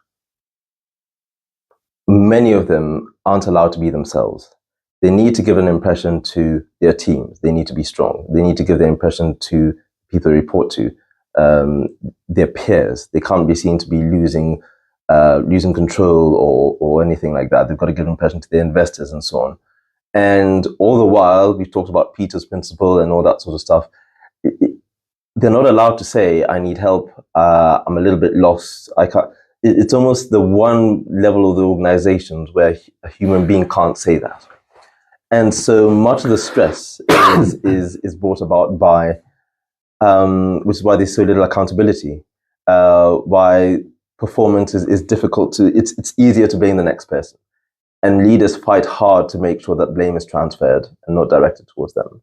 Speaker 1: many of them aren't allowed to be themselves. They need to give an impression to their teams. They need to be strong. They need to give their impression to people they report to, their peers. They can't be seen to be losing control or anything like that. They've got to give an impression to their investors and so on. And all the while, we've talked about Peter's principle and all that sort of stuff. They're not allowed to say, I need help. I'm a little bit lost. I can't. It's almost the one level of the organizations where a human being can't say that. And so much of the stress is brought about by, which is why there's so little accountability, why performance is difficult it's easier to blame the next person. And leaders fight hard to make sure that blame is transferred and not directed towards them.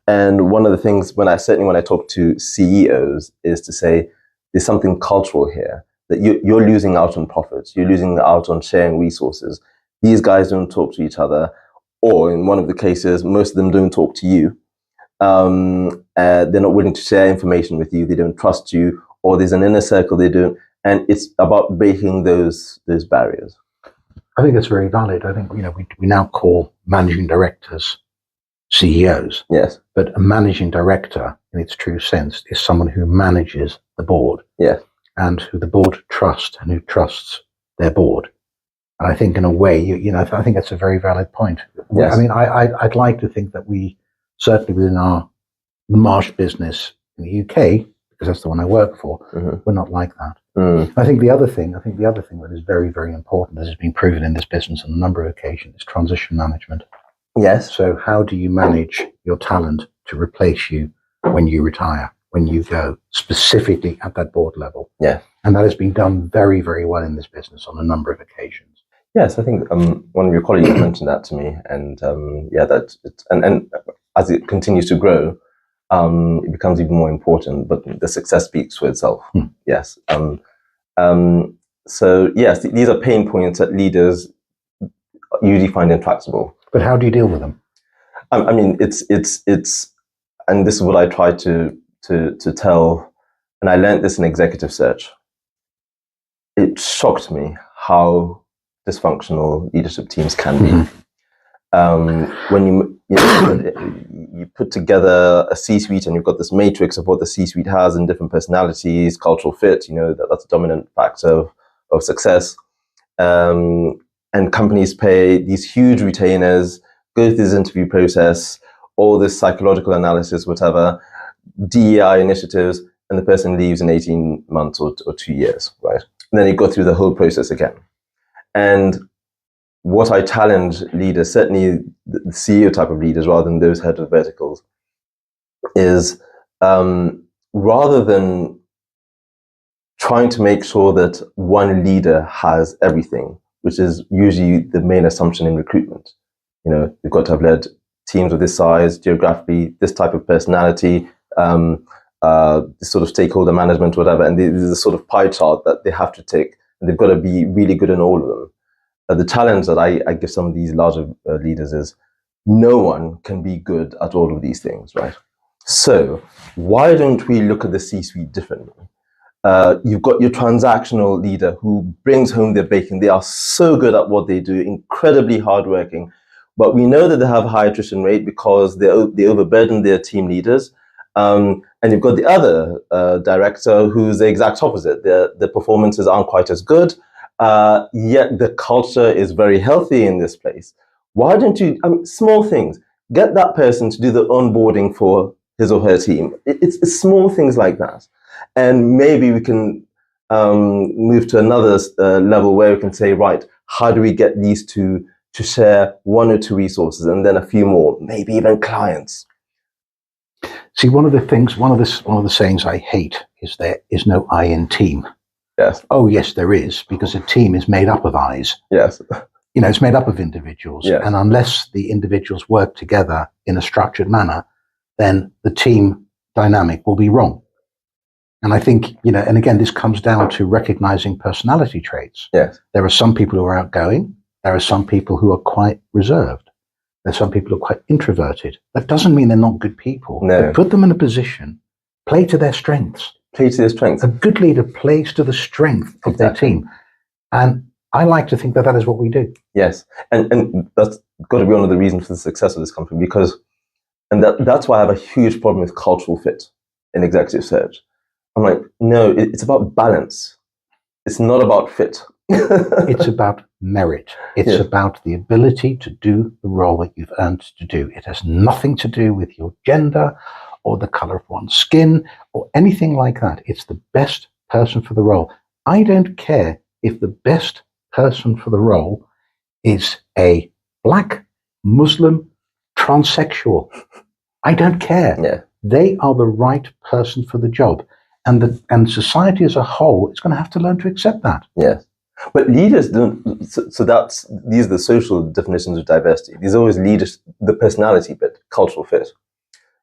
Speaker 1: And one of the things when I talk to CEOs is to say, there's something cultural here, that you're losing out on profits. You're losing out on sharing resources. These guys don't talk to each other. Or in one of the cases, most of them don't talk to you. They're not willing to share information with you. They don't trust you. Or there's an inner circle they don't. And it's about breaking those barriers.
Speaker 2: I think it's very valid. I think, we now call managing directors CEOs.
Speaker 1: Yes.
Speaker 2: But a managing director, in its true sense, is someone who manages the board.
Speaker 1: Yes.
Speaker 2: And who the board trusts and who trusts their board. And I think in a way, I think that's a very valid point.
Speaker 1: Yes.
Speaker 2: I mean, I'd like to think that we, certainly within our Marsh business in the UK, because that's the one I work for, we're not like that. I think the other thing that is very, very important, as has been proven in this business on a number of occasions, is transition management.
Speaker 1: Yes.
Speaker 2: So how do you manage your talent to replace you when you retire, when you go, specifically at that board level?
Speaker 1: Yeah.
Speaker 2: And that has been done very, very well in this business on a number of occasions.
Speaker 1: Yes, I think one of your colleagues mentioned that to me, and that and as it continues to grow, it becomes even more important. But the success speaks for itself. Yes. So yes, these are pain points that leaders usually find intractable.
Speaker 2: But how do you deal with them?
Speaker 1: I mean, it's, and this is what I try to tell, and I learned this in executive search. It shocked me how dysfunctional leadership teams can be. When you put together a C-suite and you've got this matrix of what the C-suite has and different personalities, cultural fit, that's a dominant factor of success. And companies pay these huge retainers, go through this interview process, all this psychological analysis, whatever, DEI initiatives, and the person leaves in 18 months or 2 years, right? And then you go through the whole process again. And what I challenge leaders, certainly the CEO type of leaders rather than those head of verticals, is rather than trying to make sure that one leader has everything, which is usually the main assumption in recruitment. You've got to have led teams of this size, geographically, this type of personality, this sort of stakeholder management, whatever, and there's a sort of pie chart that they have to take, and they've got to be really good in all of them. The challenge that I give some of these larger leaders is no one can be good at all of these things, right? So why don't we look at the C-suite differently? You've got your transactional leader who brings home their bacon. They are so good at what they do, incredibly hardworking, but we know that they have a high attrition rate because they overburden their team leaders. And you've got the other director who's the exact opposite. The performances aren't quite as good, yet the culture is very healthy in this place. Why don't you, small things, get that person to do the onboarding for his or her team. It's small things like that. And maybe we can move to another level where we can say, right, how do we get these two to share one or two resources and then a few more, maybe even clients?
Speaker 2: See, one of the sayings I hate is there is no I in team.
Speaker 1: Yes.
Speaker 2: Oh, yes, there is, because a team is made up of I's.
Speaker 1: Yes.
Speaker 2: It's made up of individuals.
Speaker 1: Yes.
Speaker 2: And unless the individuals work together in a structured manner, then the team dynamic will be wrong. And I think, and again, this comes down to recognizing personality traits.
Speaker 1: Yes.
Speaker 2: There are some people who are outgoing. There are some people who are quite reserved. There's some people who are quite introverted. That doesn't mean they're not good people.
Speaker 1: No.
Speaker 2: But put them in a position, play to their strengths.
Speaker 1: Play to their strengths.
Speaker 2: A good leader plays to the strength of their team. And I like to think that that is what we do.
Speaker 1: Yes. And that's got to be one of the reasons for the success of this company, because, and that's why I have a huge problem with cultural fit in executive search. I'm like, no, it's about balance. It's not about fit.
Speaker 2: It's about merit. It's about the ability to do the role that you've earned to do. It has nothing to do with your gender or the color of one's skin or anything like that. It's the best person for the role. I don't care if the best person for the role is a black, Muslim, transsexual. I don't care.
Speaker 1: Yeah.
Speaker 2: They are the right person for the job. And society as a whole is going to have to learn to accept that.
Speaker 1: Yes. But leaders don't, these are the social definitions of diversity. There's always leaders, the personality bit, cultural fit.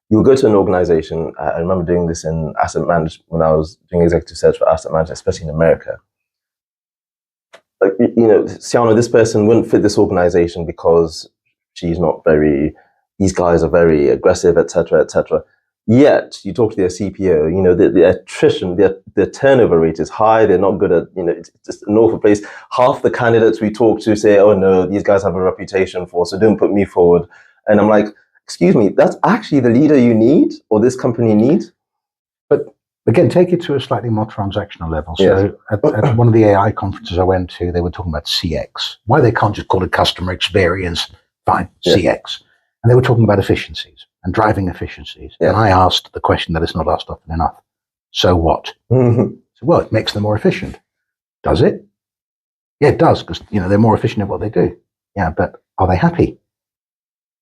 Speaker 1: You'll go to an organization, I remember doing this in asset management when I was doing executive search for asset management, especially in America. Like, Siano, this person wouldn't fit this organization because these guys are very aggressive, etc., etc. Yet you talk to their CPO, the attrition, their turnover rate is high. They're not good at, it's just an awful place. Half the candidates we talk to say, oh no, these guys have a reputation for, so don't put me forward. And I'm like, excuse me, that's actually the leader you need, or this company needs.
Speaker 2: But again, take it to a slightly more transactional level. So
Speaker 1: Yes.
Speaker 2: at one of the AI conferences I went to, they were talking about CX. Why they can't just call it customer experience? Fine,
Speaker 1: Yeah.
Speaker 2: CX. And they were talking about efficiencies and driving efficiencies.
Speaker 1: Yeah.
Speaker 2: And I asked the question that is not asked often enough. So what?
Speaker 1: Mm-hmm.
Speaker 2: So, well, it makes them more efficient. Does it? Yeah, it does, because they're more efficient at what they do. Yeah, but are they happy?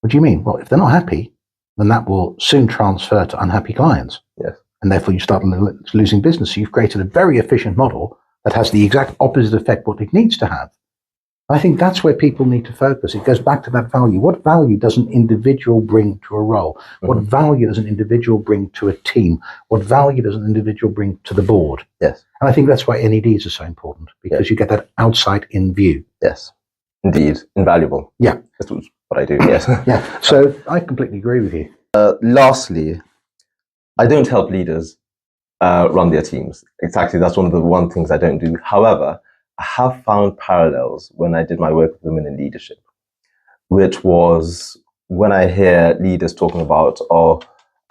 Speaker 2: What do you mean? Well, if they're not happy, then that will soon transfer to unhappy clients.
Speaker 1: Yes.
Speaker 2: And therefore you start losing business. So you've created a very efficient model that has the exact opposite effect what it needs to have. I think that's where people need to focus. It goes back to that value. What value does an individual bring to a role? Mm-hmm. What value does an individual bring to a team? What value does an individual bring to the board?
Speaker 1: Yes.
Speaker 2: And I think that's why NEDs are so important, because you get that outside-in view.
Speaker 1: Yes, indeed. Invaluable.
Speaker 2: Yeah.
Speaker 1: That's what I do, yes.
Speaker 2: Yeah, so I completely agree with you.
Speaker 1: Lastly, I don't help leaders run their teams. Exactly, that's one of the things I don't do. However, I have found parallels when I did my work with women in leadership, which was when I hear leaders talking about, oh,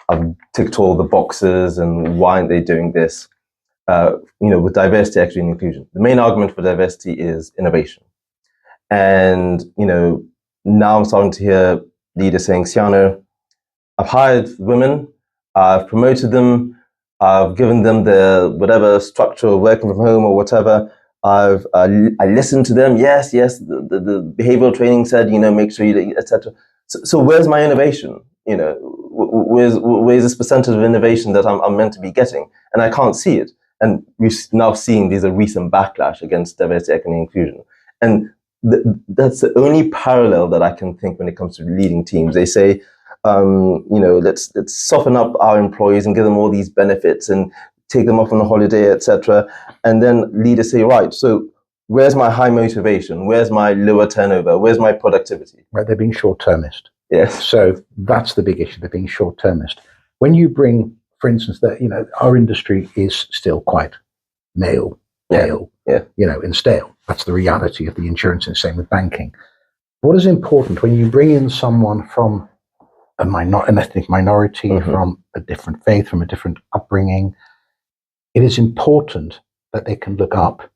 Speaker 1: I've ticked all the boxes and why aren't they doing this? With diversity, equity, and inclusion. The main argument for diversity is innovation. And, now I'm starting to hear leaders saying, Siano, I've hired women, I've promoted them, I've given them the whatever structure, working from home or whatever. I listened to them. Yes, the behavioral training said, make sure you, etc. So where's my innovation? Where's this percentage of innovation that I'm meant to be getting? And I can't see it. And we're now seeing there's a recent backlash against diversity, equity, and inclusion. And that's the only parallel that I can think when it comes to leading teams. They say, let's soften up our employees and give them all these benefits and take them off on a holiday, etc. And then leaders say, right, so where's my high motivation? Where's my lower turnover? Where's my productivity?
Speaker 2: Right, they're being short-termist.
Speaker 1: Yes.
Speaker 2: So that's the big issue. They're being short-termist. When you bring, for instance, that our industry is still quite male, and stale. That's the reality of the insurance, and same with banking. What is important when you bring in someone from an ethnic minority, mm-hmm. from a different faith, from a different upbringing, it is important that they can look up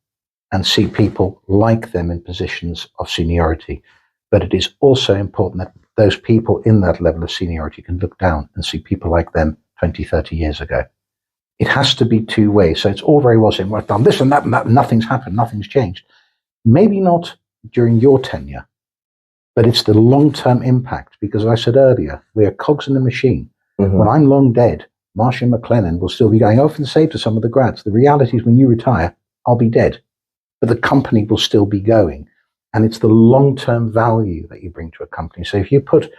Speaker 2: and see people like them in positions of seniority. But it is also important that those people in that level of seniority can look down and see people like them 20, 30 years ago. It has to be two ways. So it's all very well saying, well, I've done this and that, nothing's happened, nothing's changed. Maybe not during your tenure, but it's the long-term impact. Because as I said earlier, we are cogs in the machine. Mm-hmm. When I'm long dead, Marcia McLennan will still be going. I often say to some of the grads, the reality is when you retire, I'll be dead, but the company will still be going. And it's the long-term value that you bring to a company. So if you put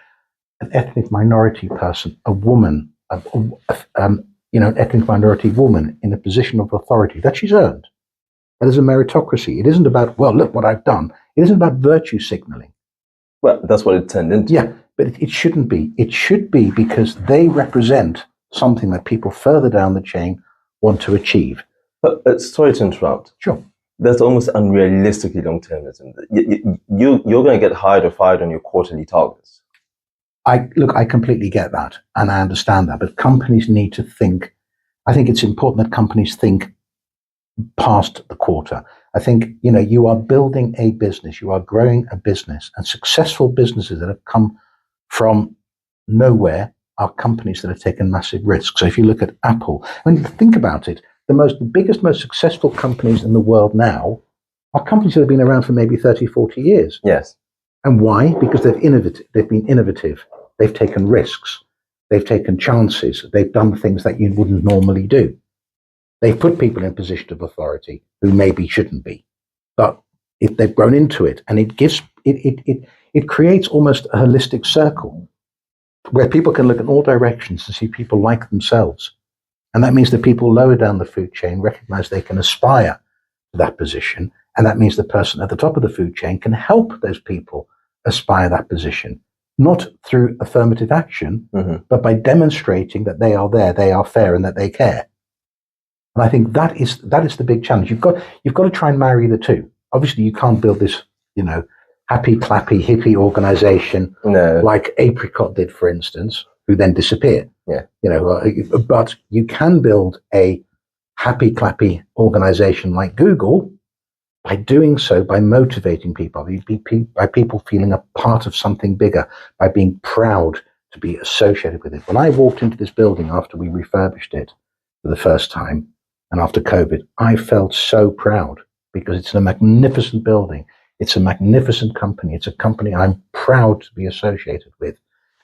Speaker 2: an ethnic minority person, a woman, an ethnic minority woman in a position of authority that she's earned, that is a meritocracy. It isn't about, well, look what I've done. It isn't about virtue signaling.
Speaker 1: Well, that's what it turned into.
Speaker 2: Yeah, but it shouldn't be. It should be because they represent something that people further down the chain want to achieve.
Speaker 1: But sorry to interrupt.
Speaker 2: Sure.
Speaker 1: That's almost unrealistically long-termism. You're going to get hired or fired on your quarterly targets.
Speaker 2: I completely get that, and I understand that. But companies need to think. I think it's important that companies think past the quarter. I think, you are building a business, you are growing a business, and successful businesses that have come from nowhere are companies that have taken massive risks. So if you look at Apple, when you think about it, the biggest, most successful companies in the world now are companies that have been around for maybe 30, 40 years.
Speaker 1: Yes.
Speaker 2: And why? Because they've been innovative. They've taken risks. They've taken chances. They've done things that you wouldn't normally do. They've put people in position of authority who maybe shouldn't be. But if they've grown into it, and it creates almost a holistic circle where people can look in all directions to see people like themselves. And that means that people lower down the food chain recognize they can aspire to that position. And that means the person at the top of the food chain can help those people aspire that position. not through affirmative action, but by demonstrating that they are there, they are fair, and that they care. And I think that is the big challenge. You've got to try and marry the two. Obviously, you can't build this, happy, clappy, hippie organization like Apricot did, for instance, who then disappeared.
Speaker 1: Yeah.
Speaker 2: But you can build a happy, clappy organization like Google by doing so, by motivating people, by people feeling a part of something bigger, by being proud to be associated with it. When I walked into this building after we refurbished it for the first time, and after COVID, I felt so proud because it's a magnificent building. It's a magnificent company. It's a company I'm proud to be associated with.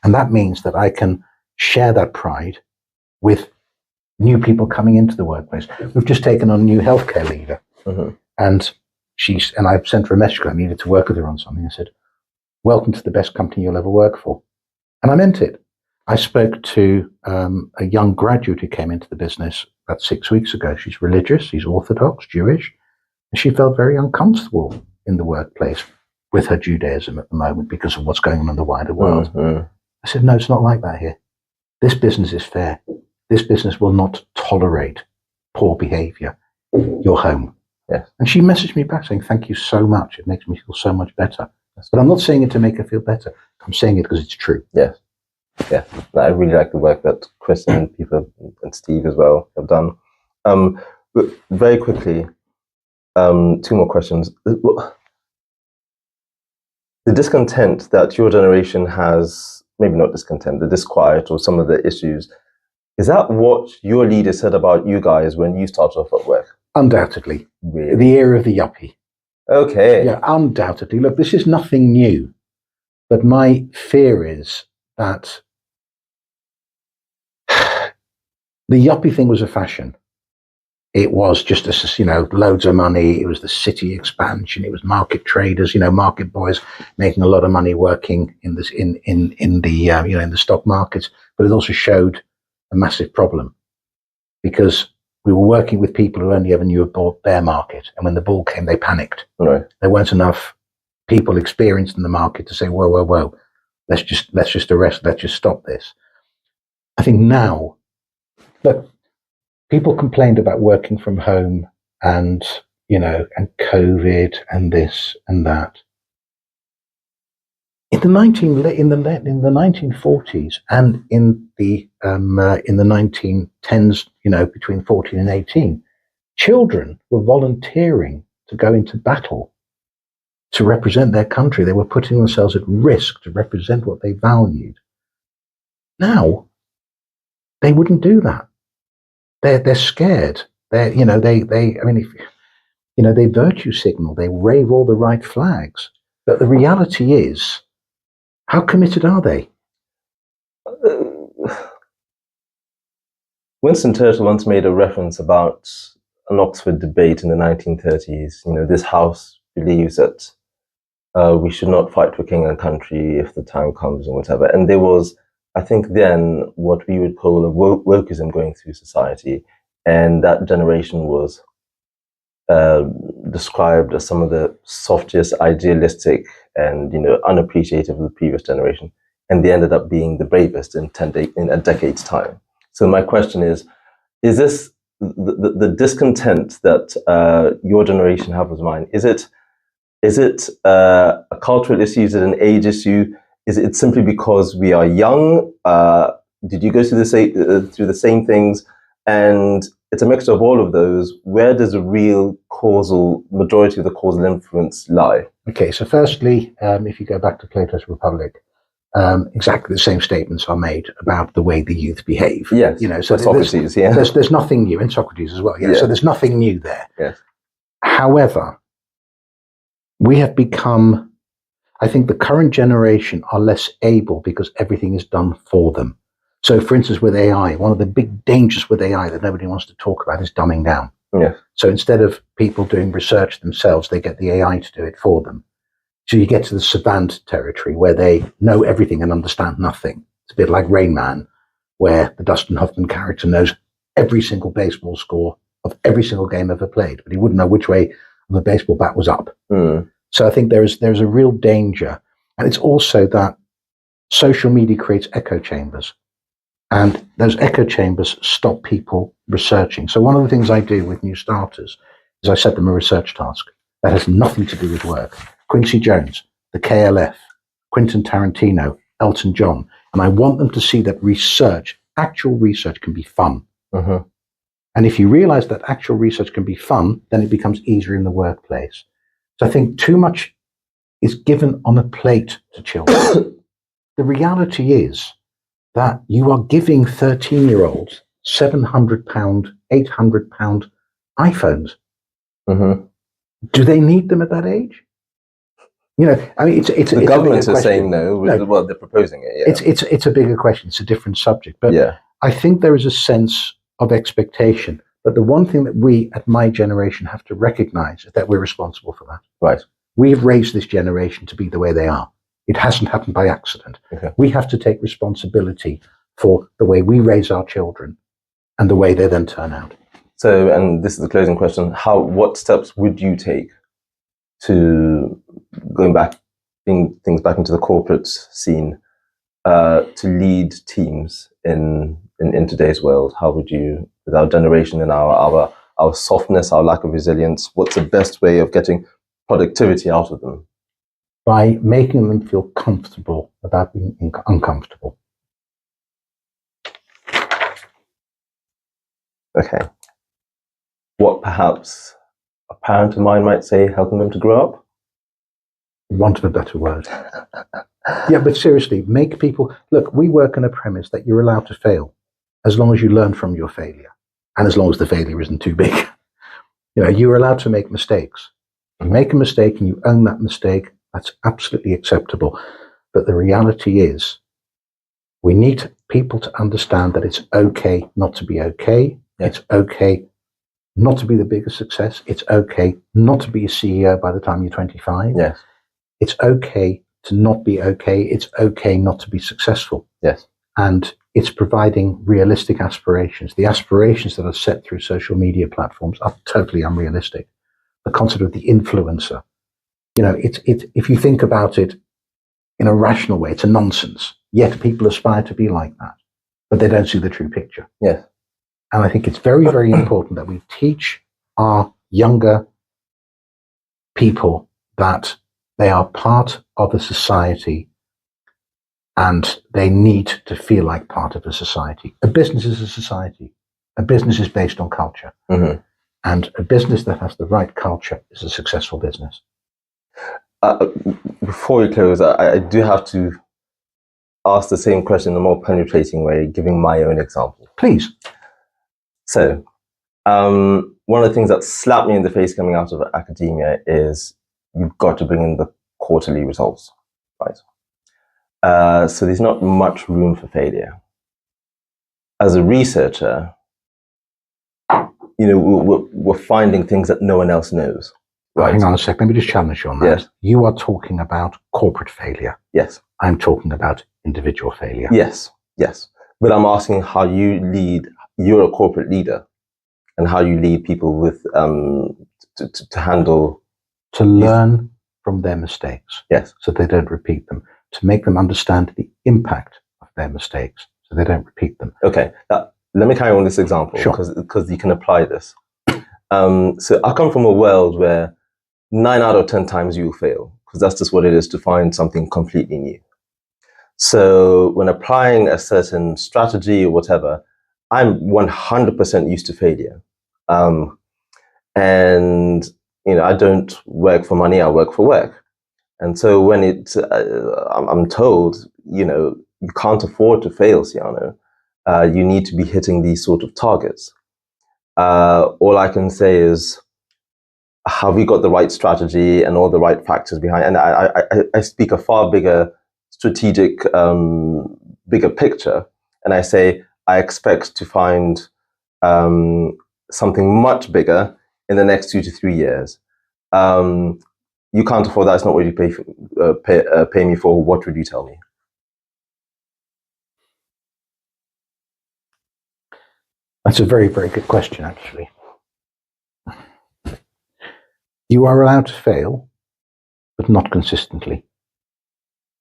Speaker 2: And that means that I can share that pride with new people coming into the workplace. We've just taken on a new healthcare leader. And I've sent her a message because I needed to work with her on something. I said, welcome to the best company you'll ever work for. And I meant it. I spoke to a young graduate who came into the business about 6 weeks ago. She's religious, she's Orthodox, Jewish, and she felt very uncomfortable in the workplace with her Judaism at the moment because of what's going on in the wider world. I said, no, it's not like that here. This business is fair. This business will not tolerate poor behavior. You're home.
Speaker 1: Yes.
Speaker 2: And she messaged me back saying, thank you so much. It makes me feel so much better. But I'm not saying it to make her feel better. I'm saying it because it's true.
Speaker 1: Yes. Yeah. I really like the work that Chris and people and Steve as well have done. But very quickly, 2 more questions. The discontent that your generation has, maybe not discontent, the disquiet or some of the issues, is that what your leader said about you guys when you started off at work?
Speaker 2: Undoubtedly.
Speaker 1: Really?
Speaker 2: The era of the yuppie.
Speaker 1: Okay.
Speaker 2: Yeah, undoubtedly. Look, this is nothing new. But my fear is that the yuppie thing was a fashion. It was just, loads of money. It was the city expansion. It was market traders, market boys making a lot of money working in this, in the stock markets. But it also showed a massive problem because we were working with people who only ever knew a bear market. And when the bull came, they panicked.
Speaker 1: Right.
Speaker 2: There weren't enough people experienced in the market to say, whoa, let's just stop this. I think now, look, people complained about working from home and COVID and this and that. In the 1940s and in the 1910s, between 14 and 18, children were volunteering to go into battle to represent their country. They were putting themselves at risk to represent what they valued. Now, they wouldn't do that. They're scared. They virtue signal. They wave all the right flags. But the reality is, how committed are they?
Speaker 1: Winston Churchill once made a reference about an Oxford debate in the 1930s. This house believes that we should not fight for king and country if the time comes and whatever. And there was, I think then, what we would call a wokeism going through society. And that generation was described as some of the softest, idealistic, and unappreciative of the previous generation. And they ended up being the bravest in a decade's time. So my question is this the discontent that your generation have with mine? Is it a cultural issue? Is it an age issue? Is it simply because we are young? Did you go through the same things? And it's a mixture of all of those. Where does the real majority of the causal influence lie? Okay, so firstly, if you go back to Plato's Republic, exactly the same statements are made about the way the youth behave. Yes, so Socrates, there's nothing new, in Socrates as well. Yeah, so there's nothing new there. Yes. However, we have become, I think the current generation are less able because everything is done for them. So, for instance, with AI, one of the big dangers with AI that nobody wants to talk about is dumbing down. Yes. So instead of people doing research themselves, they get the AI to do it for them. So you get to the savant territory where they know everything and understand nothing. It's a bit like Rain Man, where the Dustin Hoffman character knows every single baseball score of every single game ever played, but he wouldn't know which way the baseball bat was up. So I think there's a real danger. And it's also that
Speaker 2: social media creates echo chambers, and those echo chambers stop people researching. So one of the things I do with new starters is I set them a research task that has nothing to do with work. Quincy Jones, the KLF, Quentin Tarantino, Elton John, and I want them to see that research, actual research, can be fun.
Speaker 1: Mm-hmm.
Speaker 2: And if you realize that actual research can be fun, then it becomes easier in the workplace. So I think too much is given on a plate to children. The reality is that you are giving 13-year-olds £700, £800 iPhones.
Speaker 1: Mm-hmm.
Speaker 2: Do they need them at that age? You know, I mean,
Speaker 1: the government is saying no. Well, they're proposing it. Yeah.
Speaker 2: It's a bigger question. It's a different subject. But
Speaker 1: yeah.
Speaker 2: I think there is a sense of expectation. But the one thing that we at my generation have to recognize is that we're responsible for that.
Speaker 1: Right.
Speaker 2: We've raised this generation to be the way they are. It hasn't happened by accident.
Speaker 1: Okay.
Speaker 2: We have to take responsibility for the way we raise our children and the way they then turn out.
Speaker 1: So, and this is the closing question, what steps would you take to going back, bring things back into the corporate scene, to lead teams in today's world? How would you, with our generation and our softness, our lack of resilience, what's the best way of getting productivity out of them?
Speaker 2: By making them feel comfortable about being uncomfortable.
Speaker 1: Okay. What perhaps a parent of mine might say, helping them to grow up?
Speaker 2: Want of a better word. Yeah, but seriously, make people, look, we work on a premise that you're allowed to fail as long as you learn from your failure and as long as the failure isn't too big. You know, you're allowed to make mistakes. You make a mistake and you own that mistake, that's absolutely acceptable. But the reality is, we need people to understand that it's okay not to be okay. Yeah. It's okay not to be the biggest success. It's okay not to be a CEO by the time you're 25.
Speaker 1: Yes.
Speaker 2: It's okay to not be okay. It's okay not to be successful.
Speaker 1: Yes.
Speaker 2: And it's providing realistic aspirations. The aspirations that are set through social media platforms are totally unrealistic. The concept of the influencer, you know, if you think about it in a rational way, it's a nonsense. Yet people aspire to be like that, but they don't see the true picture.
Speaker 1: Yes.
Speaker 2: And I think it's very, very important that we teach our younger people that they are part of a society and they need to feel like part of a society. A business is a society. A business is based on culture.
Speaker 1: Mm-hmm.
Speaker 2: And a business that has the right culture is a successful business.
Speaker 1: Before we close, I do have to ask the same question in a more penetrating way, giving my own example.
Speaker 2: Please.
Speaker 1: So, one of the things that slapped me in the face coming out of academia is you've got to bring in the quarterly results, right? So there's not much room for failure. As a researcher, you know, we're finding things that no one else knows. Right?
Speaker 2: Hang on a second, let me just challenge you on that.
Speaker 1: Yes.
Speaker 2: You are talking about corporate failure.
Speaker 1: Yes.
Speaker 2: I'm talking about individual failure.
Speaker 1: Yes, yes. But I'm asking how you lead, you're a corporate leader, and how you lead people with to handle...
Speaker 2: To learn from their mistakes.
Speaker 1: Yes.
Speaker 2: So they don't repeat them. To make them understand the impact of their mistakes so they don't repeat them.
Speaker 1: Okay. Let me carry on this example.
Speaker 2: Sure.
Speaker 1: Because you can apply this. So I come from a world where 9 out of 10 times you will fail, because that's just what it is to find something completely new. So when applying a certain strategy or whatever, I'm 100% used to failure. And, you know, I don't work for money, I work for work. And so when I'm told, you know, you can't afford to fail, Ciano, you need to be hitting these sort of targets. All I can say is, have we got the right strategy and all the right factors behind? And I speak a far bigger strategic, bigger picture. And I say, I expect to find something much bigger in the next 2 to 3 years. You can't afford that. It's not what you pay me for. What would you tell me?
Speaker 2: That's a very, very good question, actually. You are allowed to fail, but not consistently.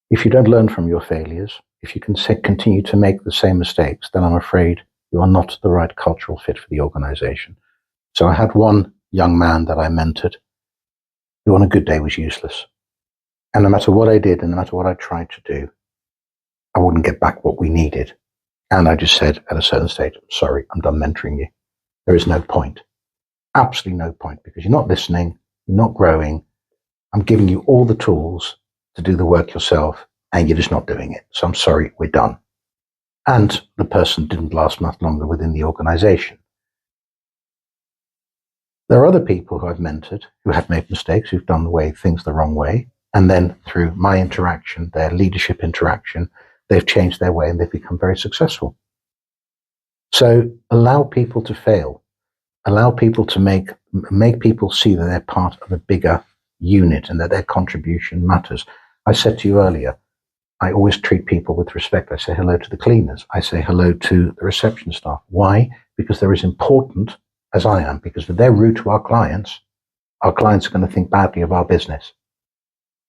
Speaker 2: If you don't learn from your failures, if you can continue to make the same mistakes, then I'm afraid you are not the right cultural fit for the organization. So I had one young man that I mentored who on a good day was useless. And no matter what I did and no matter what I tried to do, I wouldn't get back what we needed. And I just said at a certain stage, sorry, I'm done mentoring you. There is no point. Absolutely no point, because you're not listening, you're not growing. I'm giving you all the tools to do the work yourself, and you're just not doing it. So I'm sorry, we're done. And the person didn't last much longer within the organization. There are other people who I've mentored who have made mistakes, who've done things the wrong way. And then through my interaction, their leadership interaction, they've changed their way and they've become very successful. So allow people to fail. Allow people to make people see that they're part of a bigger unit and that their contribution matters. I said to you earlier, I always treat people with respect. I say hello to the cleaners. I say hello to the reception staff. Why? Because they're as important as I am, because if they're rude to our clients are going to think badly of our business.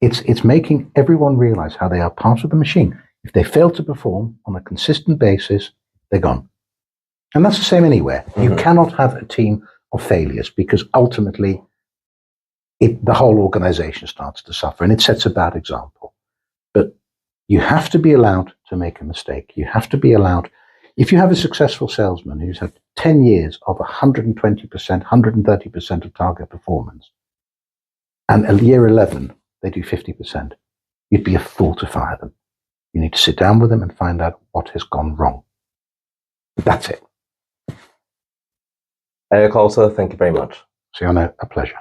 Speaker 2: It's making everyone realize how they are part of the machine. If they fail to perform on a consistent basis, they're gone. And that's the same anywhere. Mm-hmm. You cannot have a team of failures, because ultimately the whole organization starts to suffer and it sets a bad example. But you have to be allowed to make a mistake. You have to be allowed. If you have a successful salesman who's had 10 years of 120%, 130% of target performance, and at year 11, they do 50%, you'd be a fool to fire them. You need to sit down with them and find out what has gone wrong. That's it.
Speaker 1: Eric Halter, thank you very much.
Speaker 2: Siano, a pleasure.